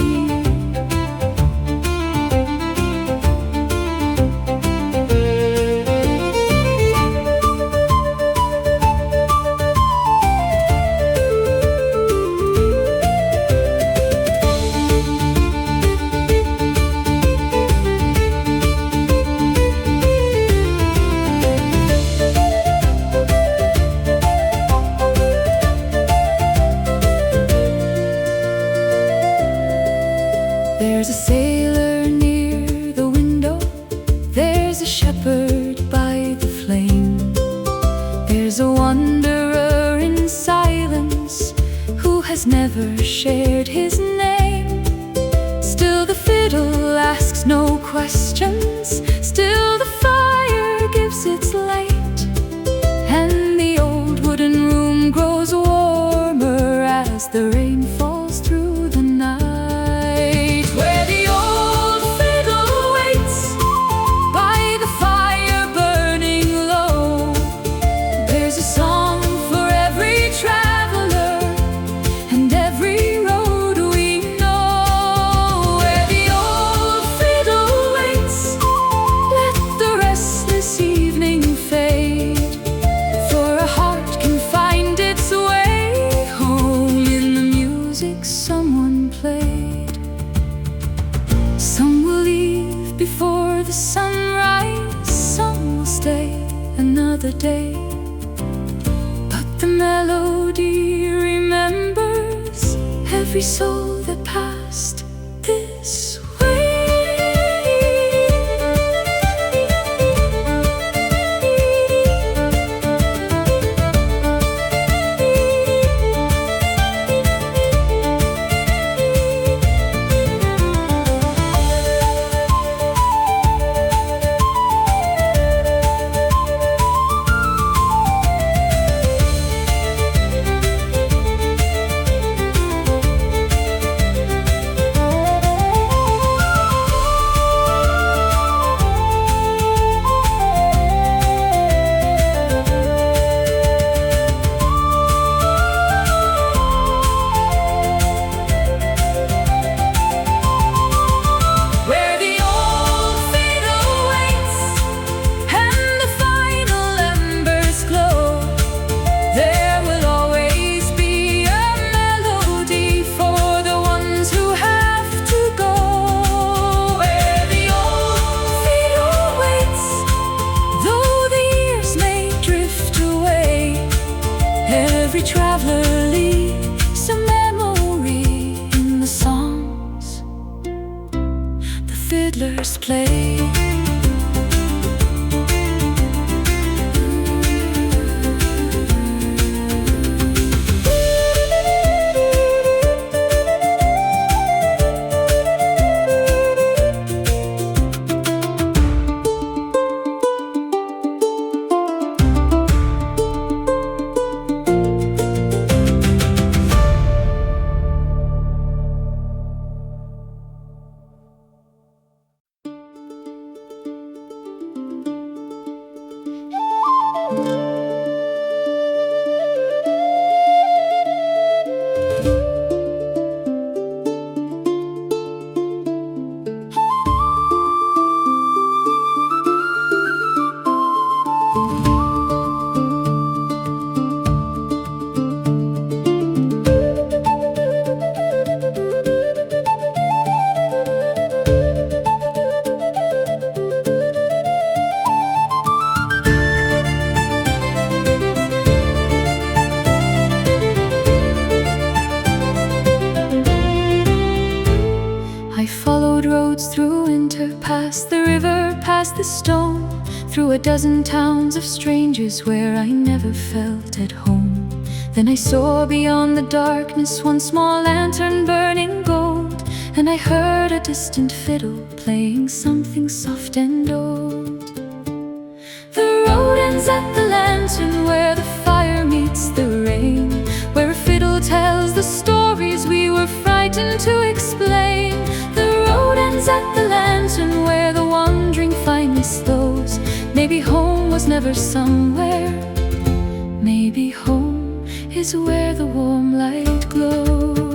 There's a sailor near the window, there's a shepherd by the flame, there's a wanderer in silence who has never shared his name. Still the fiddle asks no questions, still the fire gives its light, and the old wooden room grows warmer as the rain falls through the night. Where the old fiddle waits by the fire burning low, there's a song for day. But the melody remembers every soul that passed this way. Every traveler leaves a memory in the songs the fiddlers play. Through winter, past the river, past the stone, through a dozen towns of strangers where I never felt at home. Then I saw beyond the darkness one small lantern burning gold, and I heard a distant fiddle playing something soft and old. The road ends at the lantern where the fire meets the rain, where a fiddle tells the stories we were frightened to explain. The road ends at the lantern where the wandering finally slows. Maybe home was never somewhere. Maybe home is where the warm light glows.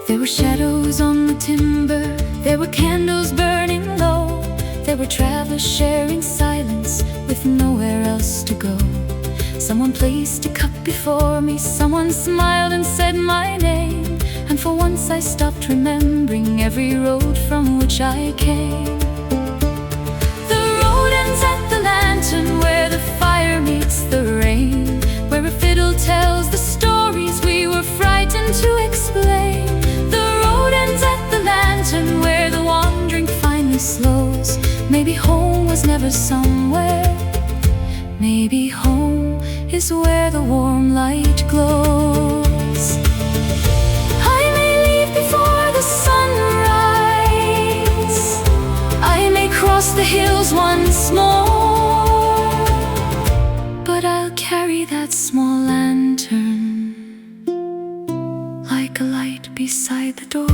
There were shadows on the timber, there were candles burning low, there were travelers sharing silence with nowhere else to go. Someone placed a cup before me, someone smiled and said my name, and for once I stopped remembering every road from which I came. The road ends at the lantern where the fire meets the rain, where a fiddle tells the stories we were frightened to explain. At the lantern where the wandering finally slows. Maybe home was never somewhere. Maybe home is where the warm light glows. I may leave before the sunrise, I may cross the hills once more, but I'll carry that small lantern like a light beside the door.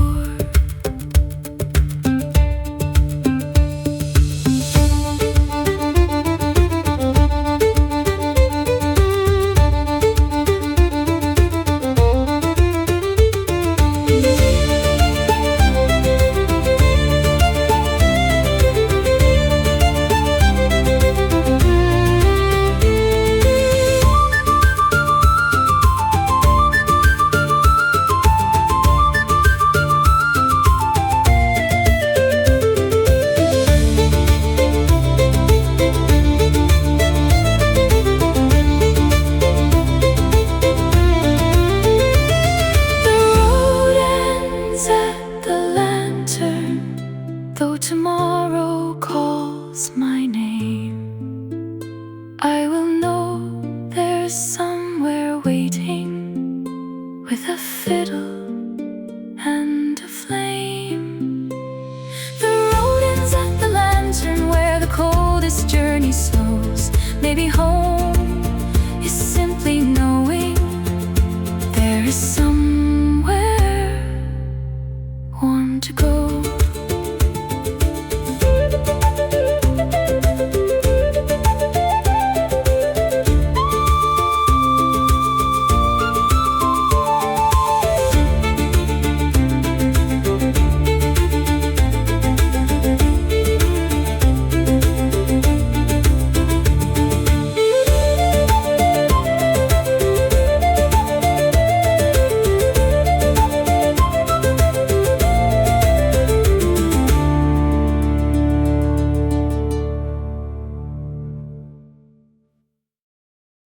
with a fiddle.